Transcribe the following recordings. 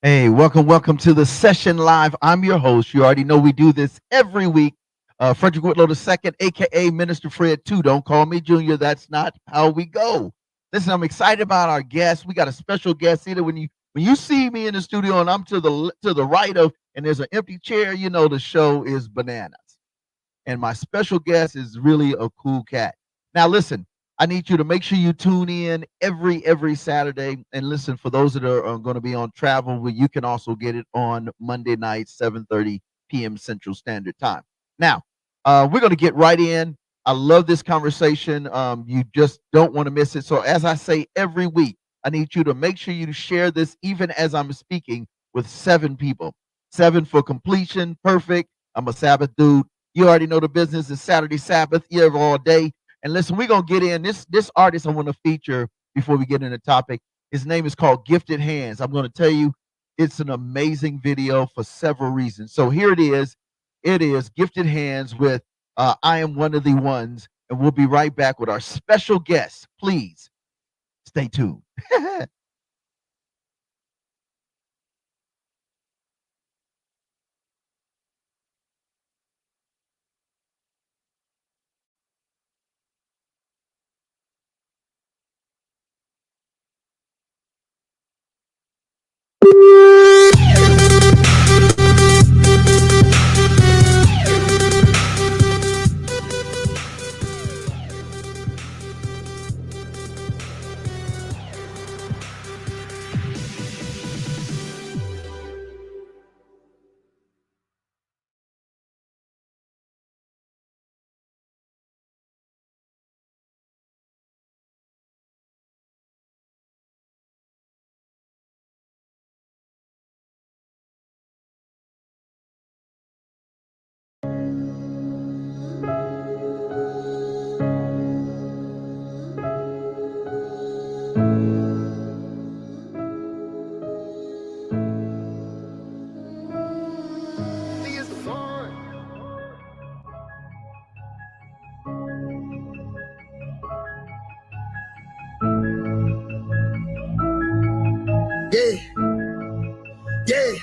Hey, welcome to the session live. I'm your host. You already know we do this every week. Frederick Whitlow II, aka Minister Fred 2. Don't call me Junior. That's not how we go. Listen, I'm excited about our guest. We got a special guest either when you see me in the studio and I'm to the right of and there's an empty chair, you know the show is bananas. And my special guest is really a cool cat. Now, listen, I need you to make sure you tune in every Saturday. And listen, for those that are going to be on travel, well, you can also get it on Monday night, 7:30 p.m. Central Standard Time. Now, we're going to get right in. I love this conversation. You just don't want to miss it. So, as I say every week, I need you to make sure you share this, even as I'm speaking, with 7 people. 7 for completion, perfect. I'm a Sabbath dude. You already know the business is Saturday Sabbath, you have all day. And listen, we're gonna get in. This artist I want to feature before we get into the topic. His name is called Gifted Hands. I'm gonna tell you, it's an amazing video for several reasons. So here it is. It is Gifted Hands with I Am One of the Ones, and we'll be right back with our special guest. Please stay tuned. Yeah,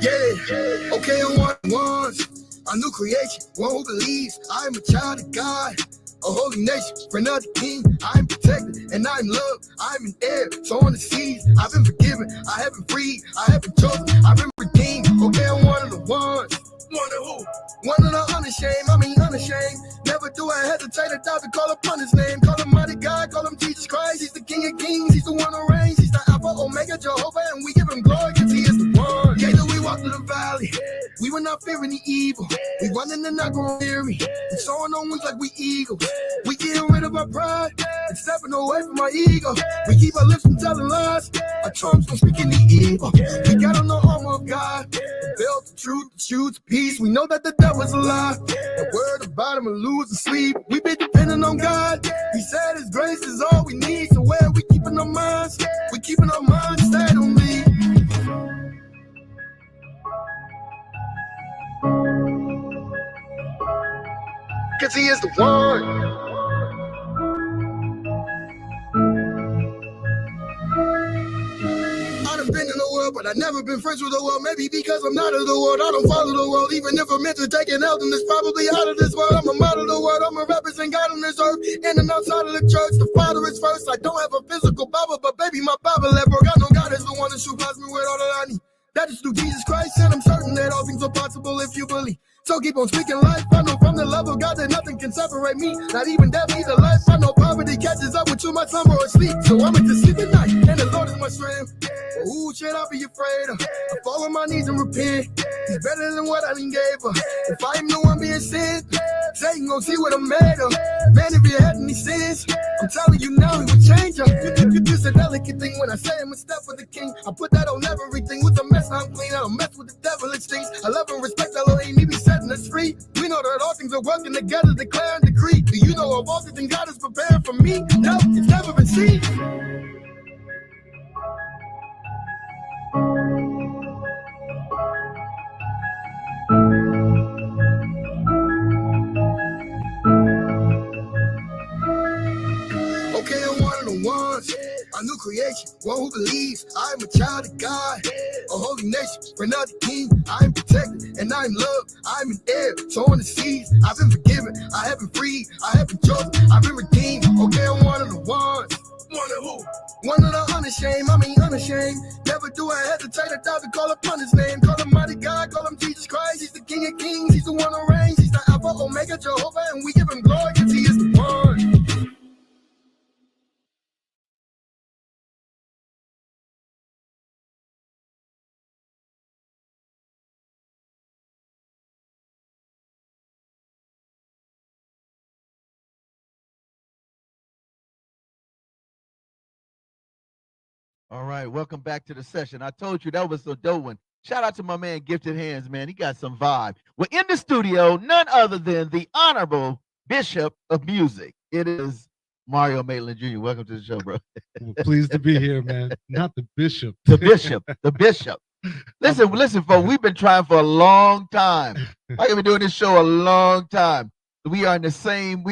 yeah. Okay, I'm one once. A new creation, one who believes I am a child of God. A holy nation, friend of the king. I'm protected and I'm loved. I'm an heir, so on the seas. I've been forgiven, I have been freed, I have been chosen, I've been redeemed. Okay, I'm one of the ones. One of who? One of the unashamed, I mean unashamed. Never do I hesitate or doubt to call upon his name. Call him mighty God, call him Jesus Christ. He's the King of Kings, he's the one who reigns. He's the Alpha, Omega, Jehovah, and we give him glory because he is the one. Yeah, though we walk through the valley, we were not fearing the evil. We running and not growing weary, and soaring on wings like we eagles. We getting rid of our pride and stepping away from our ego. We keep our lips from telling lies, our tongues from speaking the evil. We got on the armor of God, the belt of truth, the shoes of peace. We know that the devil's a lie. The word about him will lose and sleep. We been depending on God. He said his grace is all we need. So where we keeping our minds? We keeping our minds stayed on me. Cause he is the one. I done been in the world, but I never been friends with the world. Maybe because I'm not of the world, I don't follow the world. Even if I'm meant to take an L, then it's probably out of this world. I'm a model of the world, I'm a represent God on this earth. In and outside of the church, the Father is first. I don't have a physical Bible, but baby, my Bible that broke. I know God is the one that supplies me with all that I need. That is through Jesus Christ, and I'm certain that all things are possible if you believe. So keep on speaking life. I know from the love of God that nothing can separate me. Not even death, either life. I know poverty catches up with too much slumber or sleep. So I'm to sleep at night, and the Lord is my strength. Well, who should I be afraid of? I fall on my knees and repent. He's better than what I done gave her. If I am the one being sent, Satan gon' see what I'm made of. Man, if you had any sins, I'm telling you now, he will change her. It's a delicate thing when I say I'm a step for the king. I put that on everything. With the mess, I'm clean. I don't mess with the devil, it stinks. I love and respect Elohim, he be setting us free. We know that all things are working together, declare and decree. Do you know of all the things God is preparing for me? No, it's never been seen. Okay, I'm one of the ones. A a new creation, one who believes I'm a child of God, a holy nation, friend of the king. I'm protected and I'm loved. I'm an heir, sowing the seeds. I've been forgiven, I have been freed, I have been chosen, I've been redeemed. Okay, I'm one of the ones. One of who? One of the unashamed, I mean unashamed. Never do I hesitate or doubt to call upon his name. Call him mighty God, call him Jesus Christ. He's the King of Kings, he's the one who reigns. He's the Alpha, Omega, Jehovah, and we give him glory because he is the one. All right, welcome back to the session. I told you that was a dope one. Shout out to my man, Gifted Hands, man. He got some vibe. We're in the studio, none other than the Honorable Bishop of Music. It is Mario Maitland Jr. Welcome to the show, bro. Well, pleased to be here, man. Not the bishop. The Bishop, the Bishop. Listen, folks. We've been trying for a long time. I've been doing this show a long time. We are in the same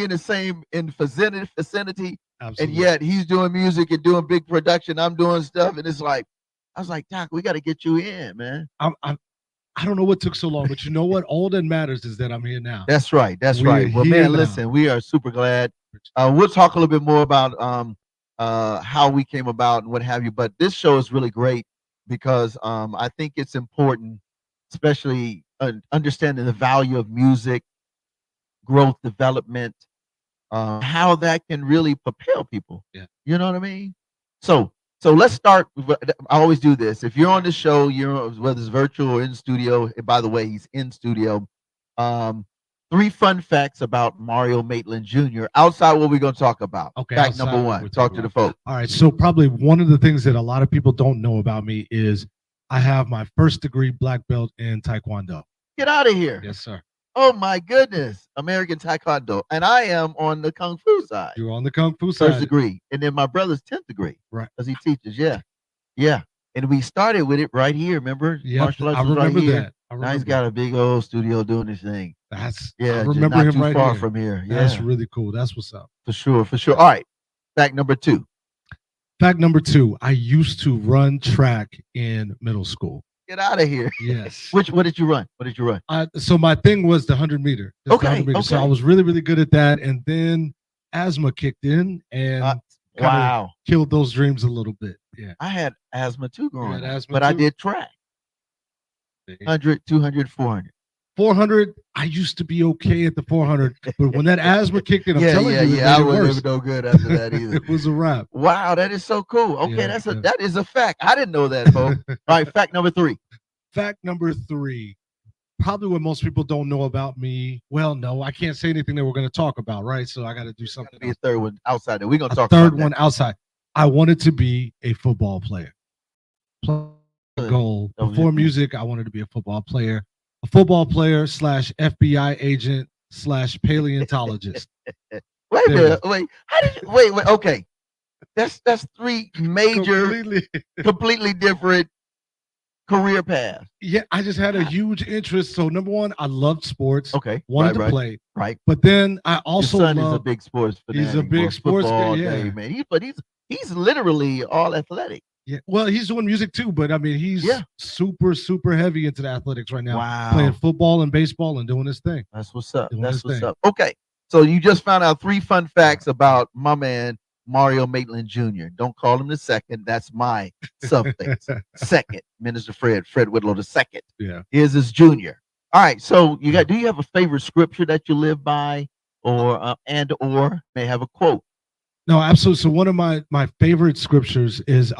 vicinity. Absolutely. And yet he's doing music and doing big production. I'm doing stuff, and it's like, I was like, Doc, we got to get you in, man. I don't know what took so long, but you know what? All that matters is that I'm here now. That's right. That's We're right. Well, here man, now. listen, we are super glad. We'll talk a little bit more about how we came about and what have you. But this show is really great because I think it's important, especially understanding the value of music, growth, development, how that can really propel people. Yeah. You know what I mean? So let's start. I always do this. If you're on the show, whether it's virtual or in studio. And by the way, he's in studio. 3 fun facts about Mario Maitland Jr. outside what we're going to talk about. Okay. Fact number 1. Talk to the folks. All right. So probably one of the things that a lot of people don't know about me is I have my first degree black belt in Taekwondo. Get out of here. Yes, sir. Oh my goodness. American Taekwondo. And I am on the Kung Fu side. You're on the Kung Fu First side. degree. And then my brother's 10th degree. Right. Because he teaches. Yeah. Yeah. And we started with it right here. Remember? Yeah, Martial arts I was remember right here. that. I Now remember he's got a big old studio doing his thing. That's Yeah. I just remember not him too right far here. from here. Yeah. That's really cool. That's what's up. For sure. For sure. All right. Fact number 2. Fact number 2, I used to run track in middle school. Get out of here. Yes. What did you run? What did you run? So my thing was the 100 meter. Just the Okay, 100 meter. So okay. I was really, really good at that. And then asthma kicked in and kinda Wow. killed those dreams a little bit. Yeah. I had asthma too growing had up, asthma but I too? did track. 100, 200, 400. 400, I used to be okay at the 400. But when that asthma kicked in, I'm telling you, it I made it wasn't worse. even no good after that either. It was a wrap. Wow, that is so cool. Okay, Yeah, yeah. that is a fact. I didn't know that, folks. All right, fact number 3. Fact number 3, probably what most people don't know about me. Well, no, I can't say anything that we're going to talk about, right? So I got to do something Be a else. third one outside there. We're gonna A talk third about that. one outside. I wanted to be a football player. Goal before music, I wanted to be a football player / FBI agent / paleontologist. Wait a There minute. Wait. How did you wait? Okay. That's 3 major, completely different career paths. Yeah, I just had a huge interest. So number 1, I loved sports. Okay. Wanted to right, play. Right. But then I also Your son is a loved, big sports fanatic. He's a big boy. sports Football guy, yeah. day, man. He's literally all athletic. yeah. Well, he's doing music too, but I mean, he's super, super heavy into the athletics right now. Wow. Playing football and baseball and doing his thing. That's what's up. Doing That's his what's thing. up. Okay. So you just found out 3 fun facts about my man Mario Maitland Jr. Don't call him the second. That's my suffix. Second, Minister Fred Whitlow the second. Yeah. Here's his junior. All right. So do you have a favorite scripture that you live by, or may have a quote? No, absolutely. So one of my favorite scriptures is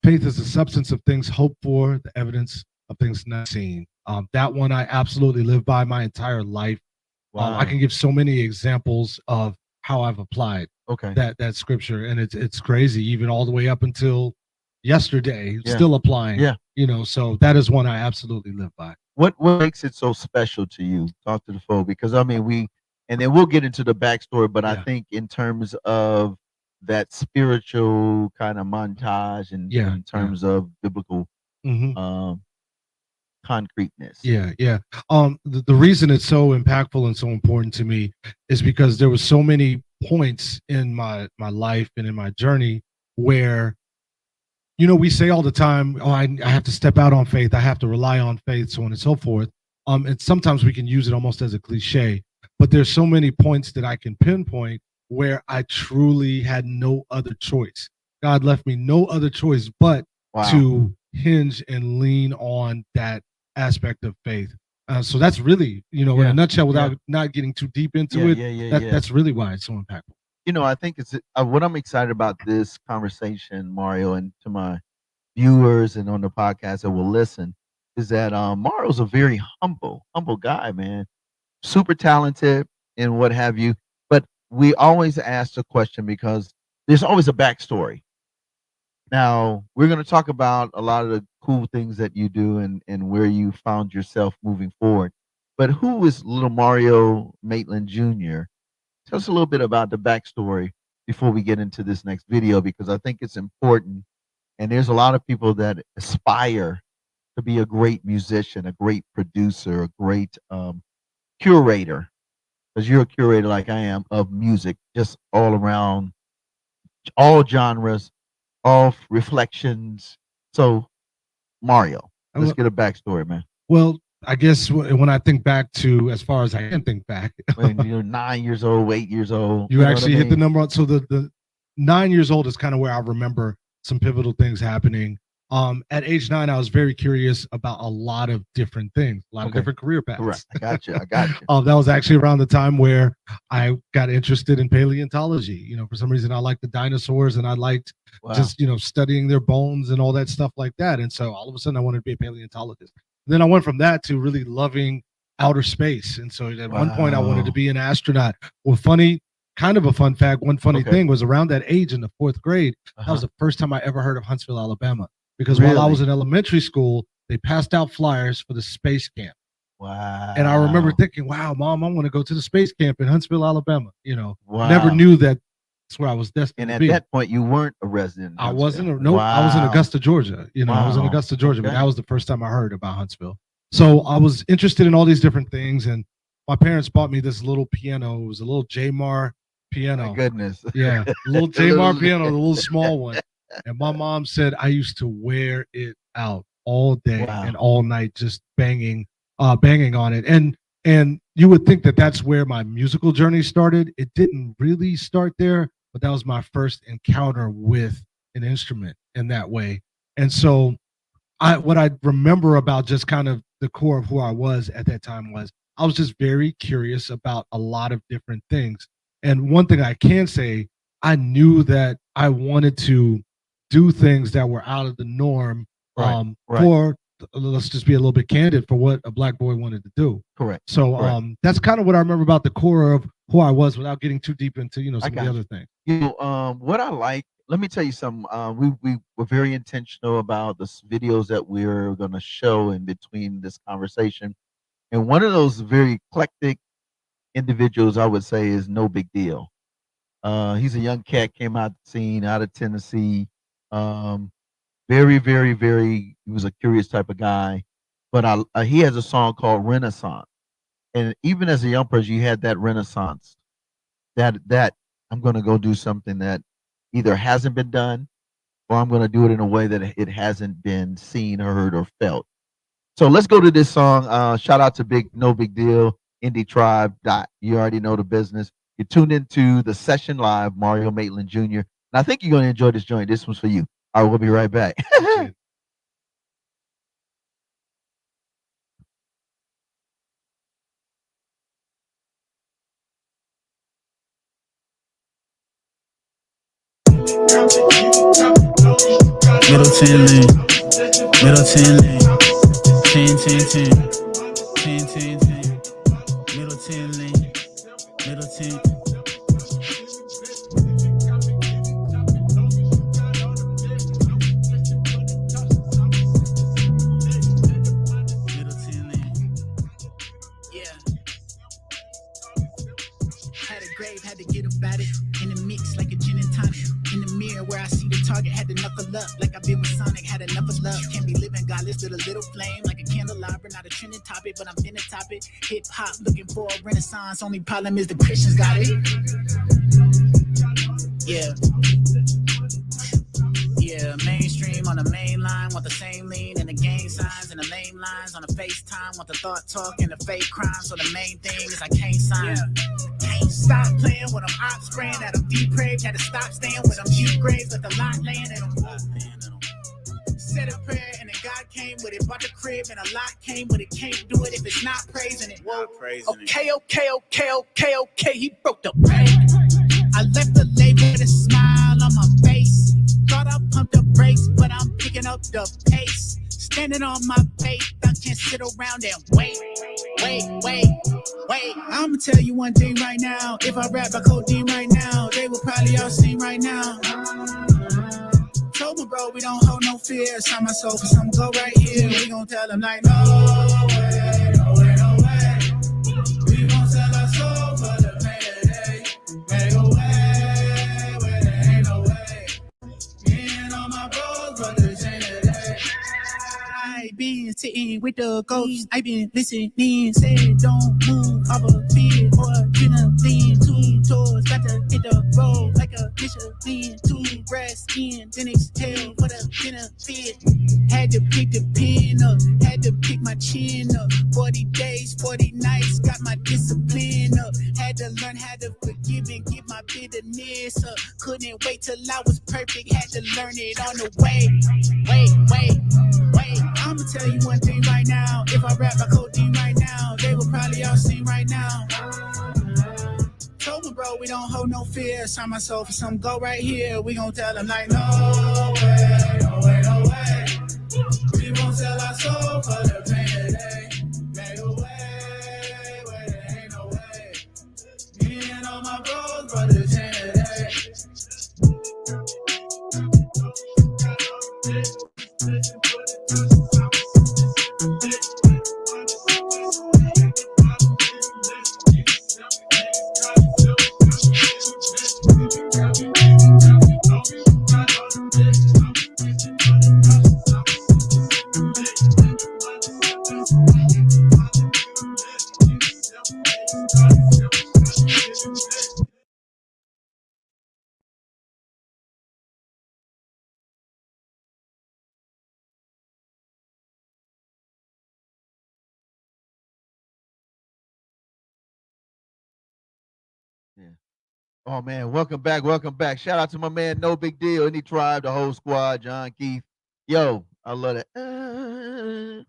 faith is the substance of things hoped for, the evidence of things not seen. That one I absolutely live by my entire life. Wow. I can give so many examples of how I've applied Okay. that scripture, and it's crazy, even all the way up until yesterday, Yeah. still applying. Yeah. So that is one I absolutely live by. What makes it so special to you? Talk to the folk, because I mean and then we'll get into the backstory, but I Yeah. think in terms of that spiritual kind of montage and Yeah, in terms of biblical Mm-hmm. concreteness. Yeah. The reason it's so impactful and so important to me is because there was so many points in my life and in my journey where, we say all the time, oh, I have to step out on faith. I have to rely on faith, so on and so forth. And sometimes we can use it almost as a cliche, but there's so many points that I can pinpoint where I truly had no other choice. God left me no other choice but to hinge and lean on that aspect of faith. So that's really, in a nutshell, without not getting too deep into it, that's really why it's so impactful. I think it's what I'm excited about this conversation, Mario, and to my viewers and on the podcast that will listen, is that Mario's a very humble guy, man. Super talented and what have you. But we always ask the question because there's always a backstory. Now, we're going to talk about a lot of the cool things that you do and where you found yourself moving forward. But who is little Mario Maitland Jr.? Tell us a little bit about the backstory before we get into this next video, because I think it's important. And there's a lot of people that aspire to be a great musician, a great producer, a great curator, because you're a curator like I am of music, just all around, all genres, all reflections. So, Mario, let's get a backstory, man. Well, I guess when I think back to, as far as I can think back, when you're 9 years old, 8 years old, you actually hit the number. So the 9 years old is kind of where I remember some pivotal things happening. At age 9, I was very curious about a lot of different things, a lot of different career paths. Correct. I got you. That was actually around the time where I got interested in paleontology. For some reason, I liked the dinosaurs and I liked just, studying their bones and all that stuff like that. And so all of a sudden I wanted to be a paleontologist. Then I went from that to really loving outer space. And so at one point I wanted to be an astronaut. Well, kind of a fun fact, one funny thing was around that age in the 4th grade, that was the first time I ever heard of Huntsville, Alabama. Because while I was in elementary school, they passed out flyers for the space camp. Wow. And I remember thinking, wow, Mom, I want to go to the space camp in Huntsville, Alabama. Never knew that's where I was destined to be. And at that point, you weren't a resident. I wasn't. I was in Augusta, Georgia. I was in Augusta, Georgia, but that was the first time I heard about Huntsville. So I was interested in all these different things. And my parents bought me this little piano. It was a little J-Mar piano. My goodness. Yeah, a little J-Mar piano, the little small one. And my mom said I used to wear it out all day and all night, just banging on it. And you would think that that's where my musical journey started. It didn't really start there, but that was my first encounter with an instrument in that way. And so what I remember about just kind of the core of who I was at that time was I was just very curious about a lot of different things. And one thing I can say, I knew that I wanted to do things that were out of the norm for, let's just be a little bit candid, for what a Black boy wanted to do. Correct. So that's kind of what I remember about the core of who I was, without getting too deep into some of the other things. What I like, let me tell you something. We were very intentional about the videos that we're going to show in between this conversation. And one of those very eclectic individuals, I would say, is No Big Deal. He's a young cat, came out the scene out of Tennessee. Very, very, very, he was a curious type of guy. But he has a song called Renaissance. And even as a young person, you had that renaissance, that I'm going to go do something that either hasn't been done, or I'm going to do it in a way that it hasn't been seen, heard, or felt. So let's go to this song. Shout out to No Big Deal, Indie Tribe. You already know the business. You tuned into the session live, Mario Maitland Jr. And I think you're going to enjoy this joint. This one's for you. All right, we'll be right back. Middleton lane, 10, 10, 10, 10, 10, 10, Middleton lane, Middleton. Had a grave, had to get about it. In the mix like a gin and tonic. In the mirror where I see the target, had to knuckle up like I've been with Sonic. Had enough of love, can't be living godless with a little flame like a candelabra. Not a trending topic, but I'm finna top it. Hip hop looking for a renaissance. Only problem is the Christians got it. Yeah. want the same lean and the gang signs and the lame lines on the FaceTime, want the thought talk and the fake crime. So the main thing is I can't sign. Can't stop playing with them ops spraying that I'm depraved. Had to stop staying with them G graves, let the lot land and them. Said a prayer and then God came with it. Bought the crib and a lot came with it. Can't do it if it's not praising it. Whoa. Okay. He broke the bank. I left the label with a smile on my face. Thought I pumped the brakes, but I'm picking up the pace. Standing on my faith, I can't sit around and wait. I'ma tell you one thing right now. If I rap by codeine right now, they will probably all sing right now. Told my bro we don't hold no fear. Sign my soul for some go right here. We gon' tell them like no way. We gon' sell our soul for the pain today. Make a way where there ain't no way. Me and all my bros, but this ain't today. I been sitting with the ghosts. I been listening, said don't move off a fear or adrenaline. 2 tours, got to hit the road like a Michelin. 2 breaths in, then exhale for the benefit. Had to pick the pen up, had to pick my chin up. 40 days, 40 nights, got my discipline up. Had to learn how to forgive and get my bitterness up. Couldn't wait till I was perfect, had to learn it on the way. Wait. I'ma tell you one thing right now. If I rap by codeine right now, they will probably all sing right now. Told me, bro, we don't hold no fear. Sign my soul for some go right here. We gon' tell them like no way. We won't sell our soul for the pain today. Make a way where there ain't no way. Me and all my bros, brothers in today. Yeah. Oh man, welcome back. Shout out to my man, No Big Deal, Any Tribe, the whole squad, John Keith. Yo, I love that.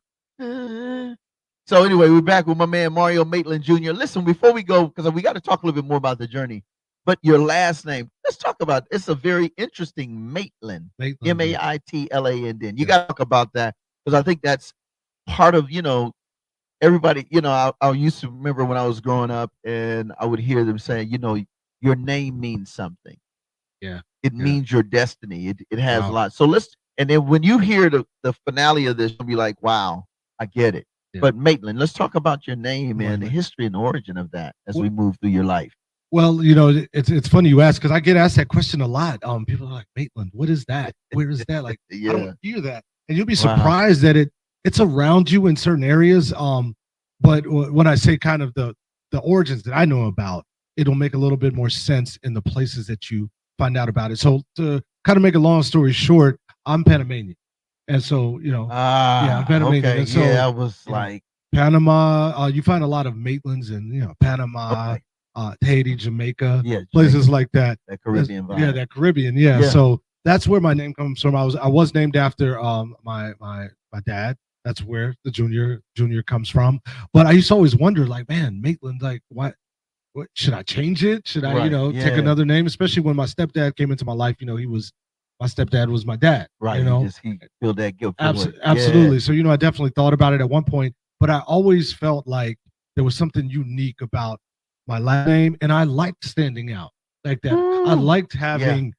So anyway, we're back with my man Mario Maitland Jr. Listen, before we go, because we got to talk a little bit more about the journey. But your last name, let's talk about. It's a very interesting Maitland, Maitland. You got to talk about that because I think that's part of everybody. I used to remember when I was growing up, and I would hear them saying, your name means something. Yeah, it means your destiny. It has a lot. So and then when you hear the finale of this, you'll be like, wow, I get it. Yeah. But Maitland, let's talk about your name and the history and origin of that as we move through your life. Well, it's funny you ask because I get asked that question a lot. People are like, Maitland, what is that? Where is that? Like, I don't hear that, and you'll be surprised that it's around you in certain areas. But when I say kind of the origins that I know about, it'll make a little bit more sense in the places that you find out about it. So to kind of make a long story short, I'm Panamanian, and so I'm Panamanian. Okay. And so, I was like Panama. You find a lot of Maitlands in Panama. Okay. Haiti, Jamaica, places like that. That Caribbean vibe. Yeah, that Caribbean. Yeah. So that's where my name comes from. I was named after my dad. That's where the junior comes from. But I used to always wonder, like, man, Maitland, like, what should I change it? Should I, take another name? Especially when my stepdad came into my life. My stepdad was my dad. Right. He feel that guilt. Absolutely. Yeah. So I definitely thought about it at one point, but I always felt like there was something unique about my last name, and I liked standing out like that. I liked having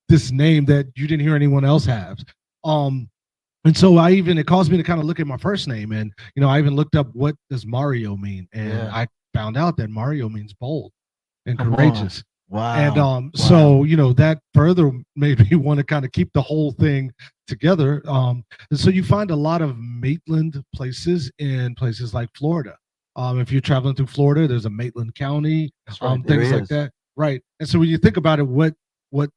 this name that you didn't hear anyone else have. And so it caused me to kind of look at my first name, and I even looked up what does Mario mean, and I found out that Mario means bold and courageous. Wow. And so that further made me want to kind of keep the whole thing together. And so you find a lot of Maitland places in places like Florida. If you're traveling through Florida, there's a Maitland County, things like that. Right. And so when you think about it, what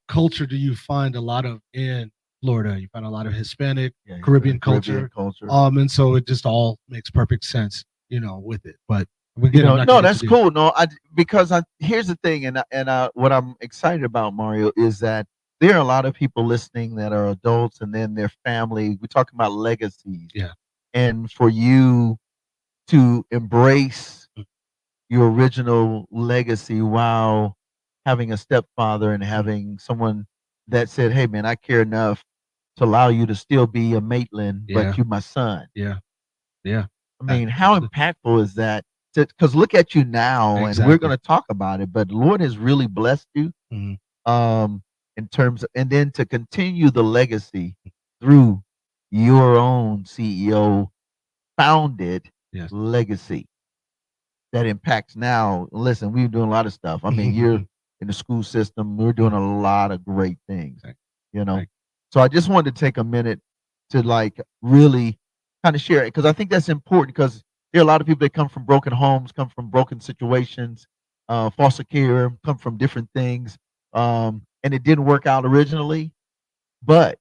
culture do you find a lot of in Florida. You find a lot of Hispanic, Yeah, Caribbean culture. And so it just all makes perfect sense, with it. But no, that's cool. No, because here's the thing, and what I'm excited about, Mario, is that there are a lot of people listening that are adults, and then their family. We're talking about legacies. Yeah. And for you to embrace Mm. your original legacy while having a stepfather and having someone that said, "Hey, man, I care enough to allow you to still be a Maitland, Yeah. but you my son." Yeah. I mean, how impactful is that? Because look at you now, and we're Exactly. going to talk about it. But the Lord has really blessed you, Mhm. in terms of, and then to continue the legacy through your own CEO founded Yes. legacy that impacts now. Listen, we're doing a lot of stuff. I mean, you're in the school system. We're doing a lot of great things, Right. you know. Right. So I just wanted to take a minute to like really kind of share it, because I think that's important, because there are a lot of people that come from broken homes, come from broken situations, foster care, come from different things, and it didn't work out originally. But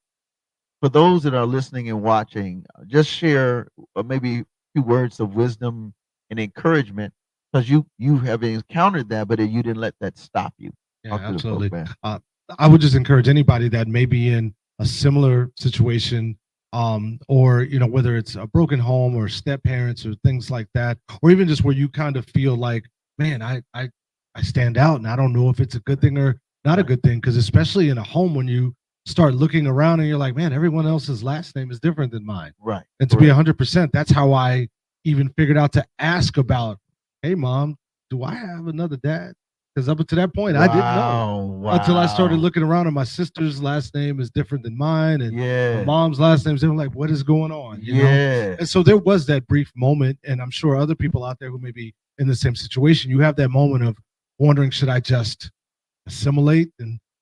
for those that are listening and watching, just share maybe a few words of wisdom and encouragement, because you have encountered that, but you didn't let that stop you. Yeah, Talk to the absolutely. folks, man. I would just encourage anybody that may be in a similar situation, or whether it's a broken home or step parents or things like that, or even just where you kind of feel like, man, I stand out, and I don't know if it's a good thing or not a good thing, because especially in a home, when you start looking around and you're like, man, everyone else's last name is different than mine. Right. And to be 100%, that's how I even figured out to ask about, hey, mom, do I have another dad? Because up until that point, I didn't know until I started looking around, and my sister's last name is different than mine, and my mom's last name is different. Like, what is going on? You know? And so there was that brief moment, and I'm sure other people out there who may be in the same situation, you have that moment of wondering, should I just assimilate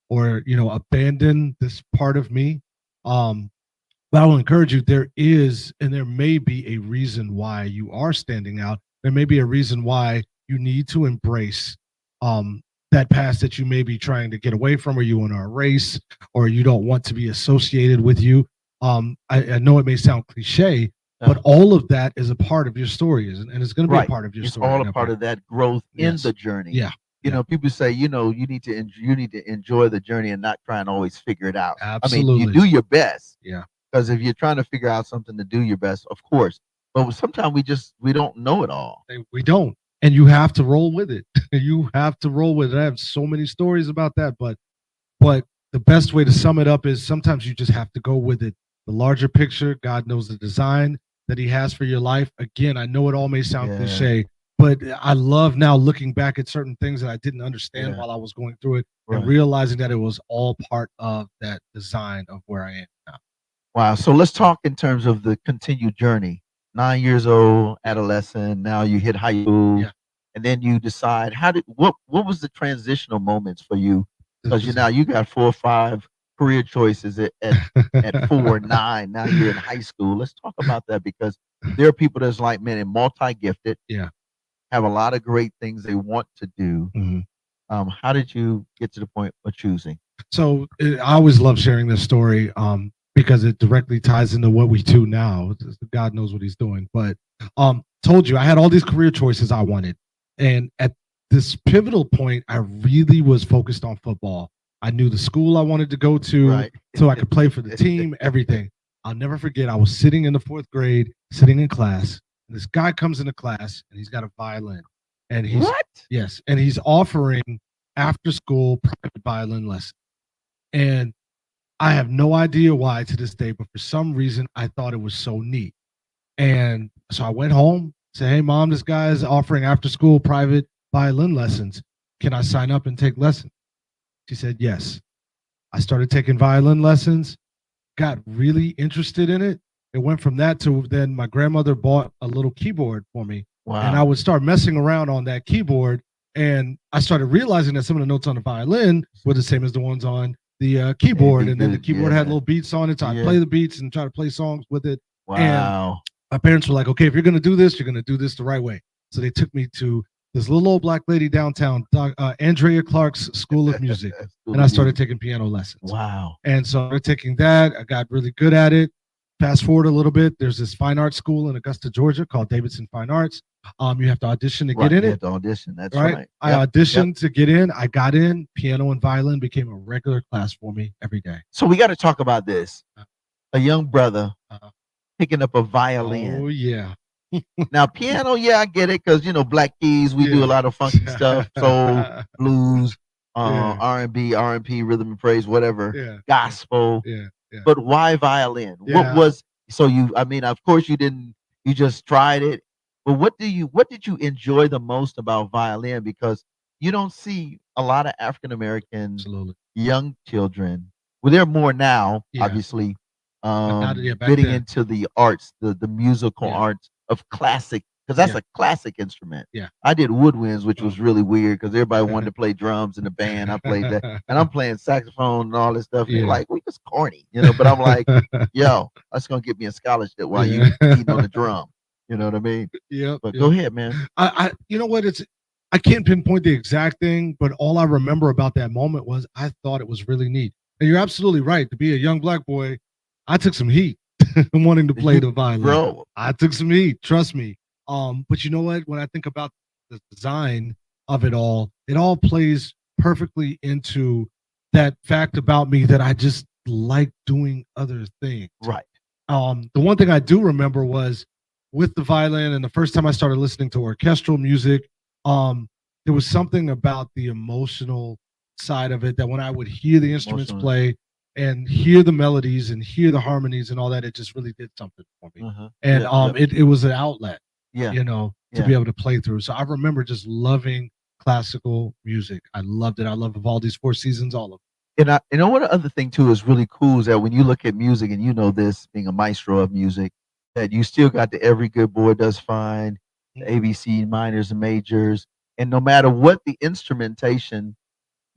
or abandon this part of me? But I will encourage you, there is, and there may be a reason why you are standing out. There may be a reason why you need to embrace that past that you may be trying to get away from, or you want to erase, or you don't want to be associated with you. I know it may sound cliche, but all of that is a part of your story, and it's going to be a part of your story. It's all a part of that growth in the journey. Yeah. You know, people say, you need to enjoy the journey and not try and always figure it out. Absolutely. I mean, you do your best. Yeah. Because if you're trying to figure out something, to do your best, of course. But sometimes we don't know it all. We don't. And you have to roll with it. You have to roll with it. I have so many stories about that, but the best way to sum it up is sometimes you just have to go with it. The larger picture, God knows the design that he has for your life. Again, I know it all may sound cliche, but I love now looking back at certain things that I didn't understand while I was going through it, and realizing that it was all part of that design of where I am now. Wow. So let's talk in terms of the continued journey. 9 years old, adolescent, now you hit high school, and then you decide what was the transitional moments for you? Because you got 4 or 5 career choices at 4, 9. Now you're in high school. Let's talk about that, because there are people that's like, man, and multi-gifted. Yeah. Have a lot of great things they want to do. Mm-hmm. How did you get to the point of choosing? So I always love sharing this story, because it directly ties into what we do now. God knows what he's doing. But told you, I had all these career choices I wanted. And at this pivotal point, I really was focused on football. I knew the school I wanted to go to, so I could play for the team, everything. I'll never forget, I was sitting in the 4th grade, sitting in class, and this guy comes into class, and he's got a violin. And he's offering after school private violin lessons. And I have no idea why to this day, but for some reason, I thought it was so neat. And so I went home, said, hey, Mom, this guy is offering after school private violin lessons. Can I sign up and take lessons? She said, yes. I started taking violin lessons, got really interested in it. It went from that to then my grandmother bought a little keyboard for me. Wow. And I would start messing around on that keyboard. And I started realizing that some of the notes on the violin were the same as the ones on the keyboard, and then the keyboard had little beats on it, so I'd play the beats and try to play songs with it. Wow. And my parents were like, okay, if you're going to do this, you're going to do this the right way. So they took me to this little old black lady downtown, Andrea Clark's School of Music, and I started taking piano lessons. Wow. And so I started taking that. I got really good at it. Fast forward a little bit, there's this fine arts school in Augusta, Georgia called Davidson Fine Arts. You have to audition to get in You it. have to audition. That's Right. right. I auditioned to get in. I got in. Piano and violin became a regular class for me every day. So we got to talk about this. A young brother Uh-huh. picking up a violin. Oh yeah. Now piano, I get it, because Black Keys, we do a lot of funky stuff, soul, blues, R&B, R&P, rhythm and praise, whatever, gospel. Yeah. But why violin? Yeah. What was of course you just tried it, but what did you enjoy the most about violin? Because you don't see a lot of African American Absolutely. young children. Well, there are more now, Yeah. obviously, back getting then. into the arts, the musical arts of classic, because that's a classic instrument. Yeah. I did woodwinds, which was really weird because everybody wanted to play drums in the band. I played that, and I'm playing saxophone and all this stuff. And they're like, we just corny, But I'm like, yo, that's gonna get me a scholarship while you eating on the drum. You know what I mean? Yeah. But go ahead, man. I you know what? I can't pinpoint the exact thing, but all I remember about that moment was I thought it was really neat. And you're absolutely right. To be a young black boy, I took some heat wanting to play the violin. Bro, I took some heat, trust me. But you know what? When I think about the design of it all plays perfectly into that fact about me that I just like doing other things. right. The one thing I do remember was with the violin, and the first time I started listening to orchestral music, there was something about the emotional side of it that when I would hear the instruments play and hear the melodies and hear the harmonies and all that, it just really did something for me. And it was an outlet, to be able to play through. So I remember just loving classical music. I loved it. I love Vivaldi's Four Seasons, all of it. And you know what, the other thing too is really cool is that when you look at music, and this being a maestro of music, that you still got the Every Good Boy Does Fine, the ABC minors and majors, and no matter what the instrumentation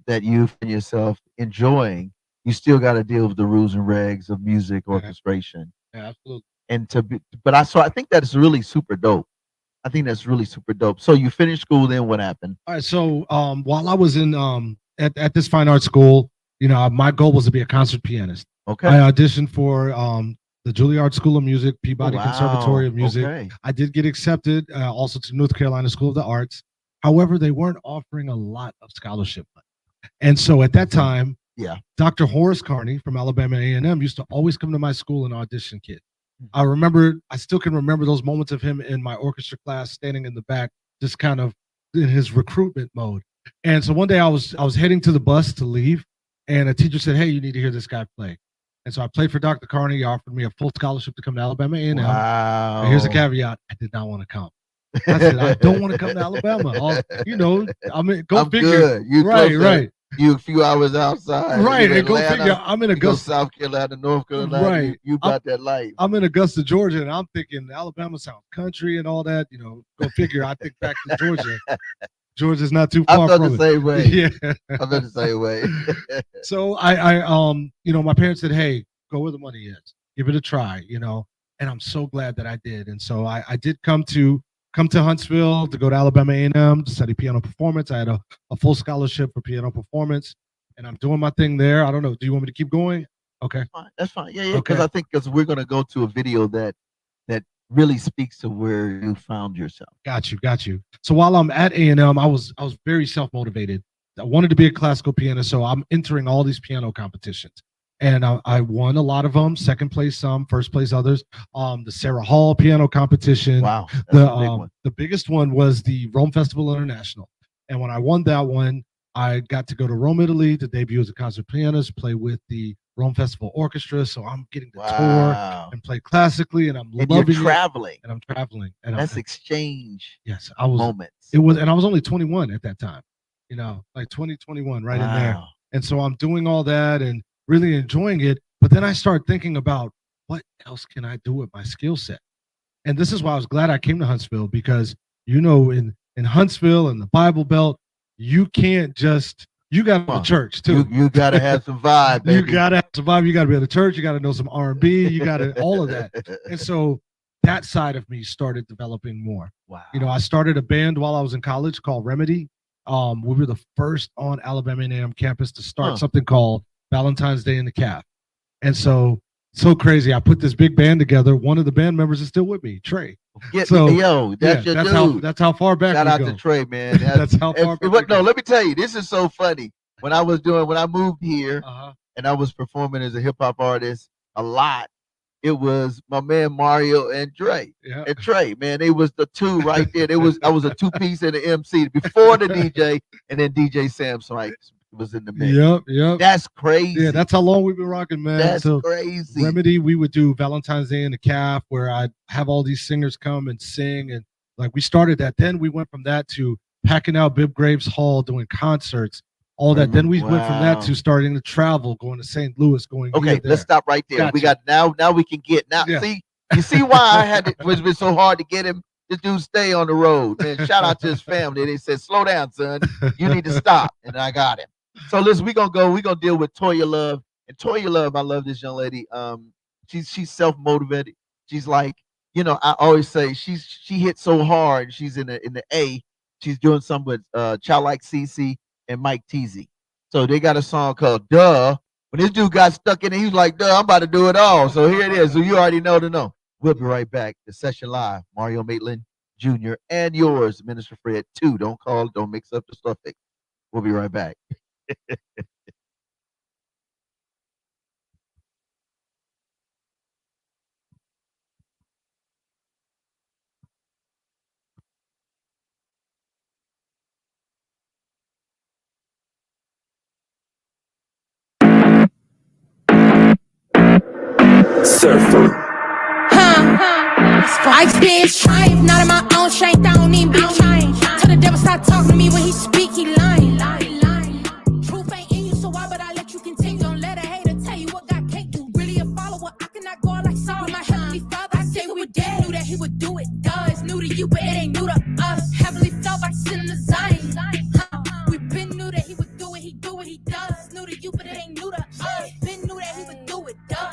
that you find yourself enjoying, you still got to deal with the rules and regs of music orchestration. Yeah, absolutely. And I think that's really super dope. I think that's really super dope. So you finished school, then what happened? All right. So while I was in at this fine art school, my goal was to be a concert pianist. Okay. I auditioned for the Juilliard School of Music, Peabody Conservatory of Music. Okay. I did get accepted also to North Carolina School of the Arts. However, they weren't offering a lot of scholarship money. And so at that time, Dr. Horace Carney from Alabama A&M used to always come to my school and audition kids. I still can remember those moments of him in my orchestra class, standing in the back, just kind of in his recruitment mode. And so one day I was heading to the bus to leave, and a teacher said, "Hey, you need to hear this guy play." And so I played for Dr. Carney. He offered me a full scholarship to come to Alabama A&M. Wow. And here's a caveat: I did not want to come. I said, I don't want to come to Alabama. I mean, go figure. Good. You right. You a few hours outside. Right, and go Atlanta, figure. I'm in Augusta, South Carolina, North Carolina. Right. You got that life. I'm in Augusta, Georgia, and I'm thinking Alabama sounds country and all that. Go figure. I think back to Georgia. Georgia's not too far from the same way. Yeah, I felt the same way. So my parents said, "Hey, go where the money is. Give it a try." And I'm so glad that I did. And so I did come to Huntsville to go to Alabama A&M to study piano performance. I had a full scholarship for piano performance, and I'm doing my thing there. I don't know. Do you want me to keep going? Okay. That's fine. Yeah. Because I think we're going to go to a video that really speaks to where you found yourself. Got you. So while I'm at A&M, I was very self-motivated. I wanted to be a classical pianist, so I'm entering all these piano competitions. And I won a lot of them, second place some, first place others. The Sarah Hall piano competition. Wow. That's a big one. The biggest one was the Rome Festival International. And when I won that one, I got to go to Rome, Italy to debut as a concert pianist, play with the Rome Festival Orchestra. So I'm getting to tour and play classically, and I'm loving traveling. And I'm traveling. And that's exchange. Yes, I was. Moments. It was, and I was only 21 at that time. Like 2021, right in there. And so I'm doing all that and really enjoying it. But then I start thinking about what else can I do with my skill set? And this is why I was glad I came to Huntsville, because in Huntsville and the Bible Belt, you can't just. You got to go to church too. You got to have some vibe, baby. You got to have some vibe. You got to be at the church. You got to know some R&B. You got to all of that. And so that side of me started developing more. Wow. You know, I started a band while I was in college called Remedy. We were the first on Alabama A&M campus to start something called Valentine's Day in the Calf. And so crazy. I put this big band together. One of the band members is still with me, Trey. That's your dude. That's how far back Shout we out go. to Trey, man. That's how far back. No, let me tell you, this is so funny. When I moved here and I was performing as a hip hop artist a lot, it was my man Mario and Dre. Yeah. And Trey, man, they was the two right there. I was a 2-piece and an MC before the DJ, and then DJ Sam Strikes was in the mix. Yep. That's crazy. Yeah, that's how long we've been rocking, man. That's crazy. Remedy, we would do Valentine's Day in the Calf, where I'd have all these singers come and sing, and like we started that. Then we went from that to packing out Bibb Graves Hall, doing concerts. All that. Then we went from that to starting to travel, going to St. Louis, going. Okay, let's stop right there. Gotcha. We got now we can get now. Yeah. See, you see why I had it's been so hard to get him. This dude stay on the road, man. Shout out to his family. They said, "Slow down, son. You need to stop." And I got him. So listen, we're gonna deal with Toya Love. And Toya Love, I love this young lady. She's self-motivated. She's like, you know, I always say she hit so hard. She's in the A. She's doing something with Childlike CC and Mike Teasy. So they got a song called Duh. When this dude got stuck in it, he was like, duh, I'm about to do it all. So here it is. So you already know to know. We'll be right back. The session live. Mario Maitland Jr. and yours, Minister Fred, too. Don't mix up the suffix. We'll be right back. Surfer. I experience triumph, not in my own strength. I don't even be trying. Tell the devil stop talking to me when he speak, he lying. Truth ain't in you, so why would I let you continue? Don't let a hater tell you what God can't do. Really a follower, I cannot go like Saul. My heavenly Father, I say we were dead. Knew that he would do it. Duh, it's new to you, but it ain't new to us. Heavenly felt by sin in the Zion. We been knew that he would do it. He do what he does. New to you, but it ain't new to us. Been knew that he would do it. Duh.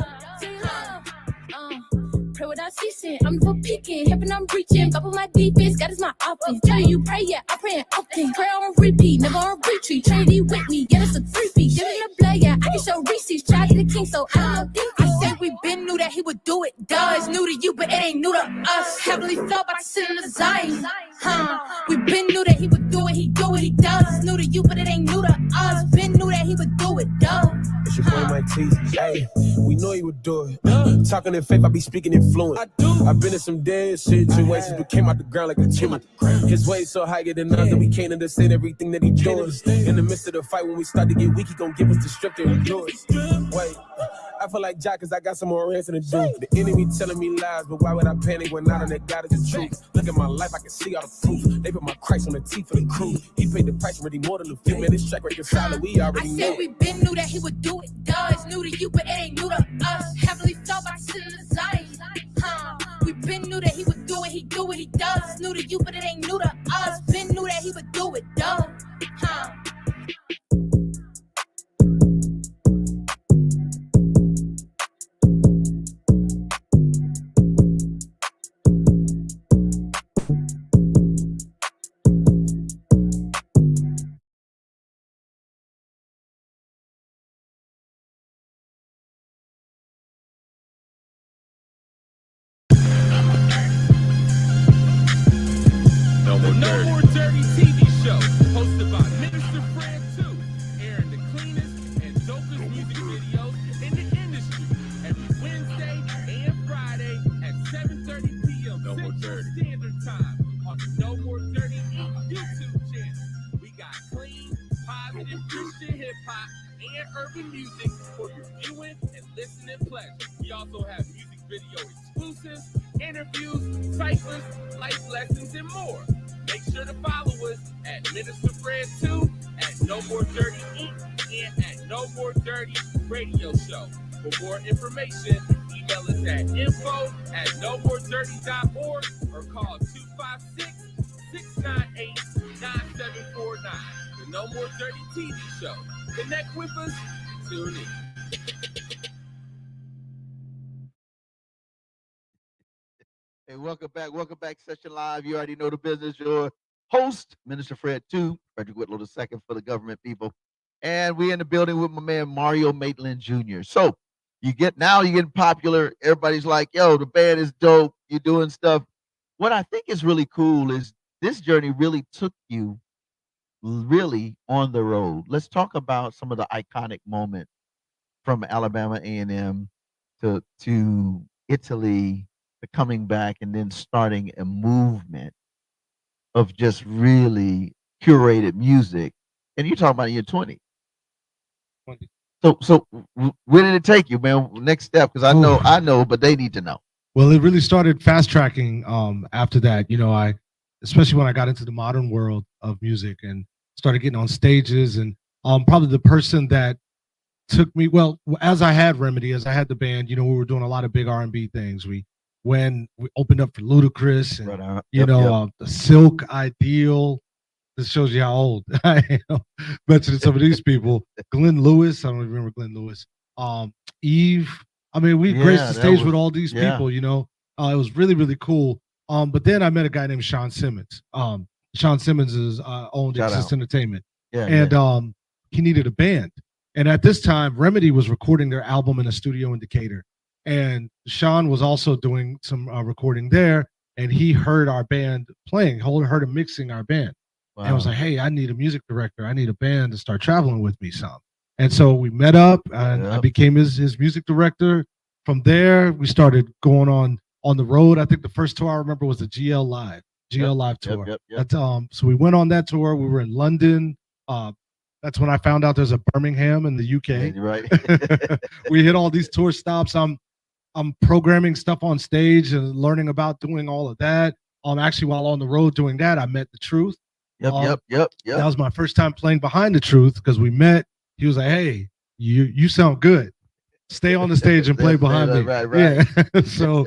Pray without ceasing, I'm for peaking, helping I'm reaching. Up on my defense, God is my offense. Tell you pray, yeah, I pray often. Prayer on repeat, never on retreat. Trinity with me, get us a 3-peat. Give me the blood, yeah, I can show receipts. Try to the king, so I don't know. I say we been knew that he would do it. Duh, it's new to you, but it ain't new to us. Heavenly felt by sin in the Zion. We been knew that he would do it. He do what he does. It's new to you, but it ain't new to us. Been knew that he would do it. Duh. It's your boy Mike T. Hey, we know he would do it. Talking in faith, I be speaking in fluent. I've been in some dead situations, but came out the ground like a tumor. His ways so higher than us that we can't understand everything that he doing. In the midst of the fight, when we start to get weak, he gon' give us the strength to endure it. Wait, I feel like Jack, cause I got some more answer to do. The enemy telling me lies, but why would I panic when I know that God is the truth? Look at my life, I can see all the proof. They put my Christ on the teeth for the crew. He paid the price, really more than a few. Man, this track record solid, we already know. I said we been knew that he would do it. Duh, it's new to you, but it ain't new to us. Heavenly felt by sin in the Zion. We been knew that he would do it. He do what he does. It's new to you, but it ain't new to us. Been knew that he would do it. Duh. No More Dirty TV show, hosted by Minister Fred 2, airing the cleanest and dopest music videos in the industry every Wednesday and Friday at 7:30 p.m. Central Standard Time on the No More Dirty Inc. YouTube channel. We got clean, positive Christian hip hop and urban music for your viewing and listening pleasure. We also have music video exclusives, interviews, cyclists, life lessons, and more. Make sure to follow us at Minister Fred 2, at No More Dirty Inc., and at No More Dirty Radio Show. For more information, email us at info@nomoredirty.org or call 256-698-9749. The No More Dirty TV show. Connect with us. Tune in. welcome back. Welcome back, Session Live. You already know the business. Your host, Minister Fred 2, Frederick Whitlow II for the government people. And we're in the building with my man Mario Maitland Jr. So you're getting popular. Everybody's like, yo, the band is dope. You're doing stuff. What I think is really cool is this journey really took you really on the road. Let's talk about some of the iconic moments from Alabama A&M to Italy, to coming back and then starting a movement of just really curated music. And you're talking about in your 20s. 20. So where did it take you, man? Next step, because I know, but they need to know. Well, it really started fast tracking after that. You know, especially when I got into the modern world of music and started getting on stages, and probably the person that took me, well, as I had Remedy, as I had the band, you know, we were doing a lot of big R&B things. When we opened up for Ludacris and the Silk, Ideal. This shows you how old I am. Mentioning some of these people. Glenn Lewis, I don't even remember Glenn Lewis. Eve. I mean, we graced the stage with all these people, you know. It was really, really cool. But then I met a guy named Sean Simmons. Sean Simmons is owned Exist Entertainment. And he needed a band. And at this time, Remedy was recording their album in a studio in Decatur. And Sean was also doing some recording there. And he heard our band playing, heard him mixing our band. Wow. And I was like, hey, I need a music director. I need a band to start traveling with me some. And so we met up and I became his music director. From there, we started going on the road. I think the first tour I remember was the GL Live tour. That's, so we went on that tour. We were in London. That's when I found out there's a Birmingham in the UK. Right. We hit all these tour stops. I'm programming stuff on stage and learning about doing all of that. Actually, while on the road doing that, I met The Truth. Yep. That was my first time playing behind The Truth because we met. He was like, hey, you sound good. Stay on the stage and play behind me. Right. Yeah. So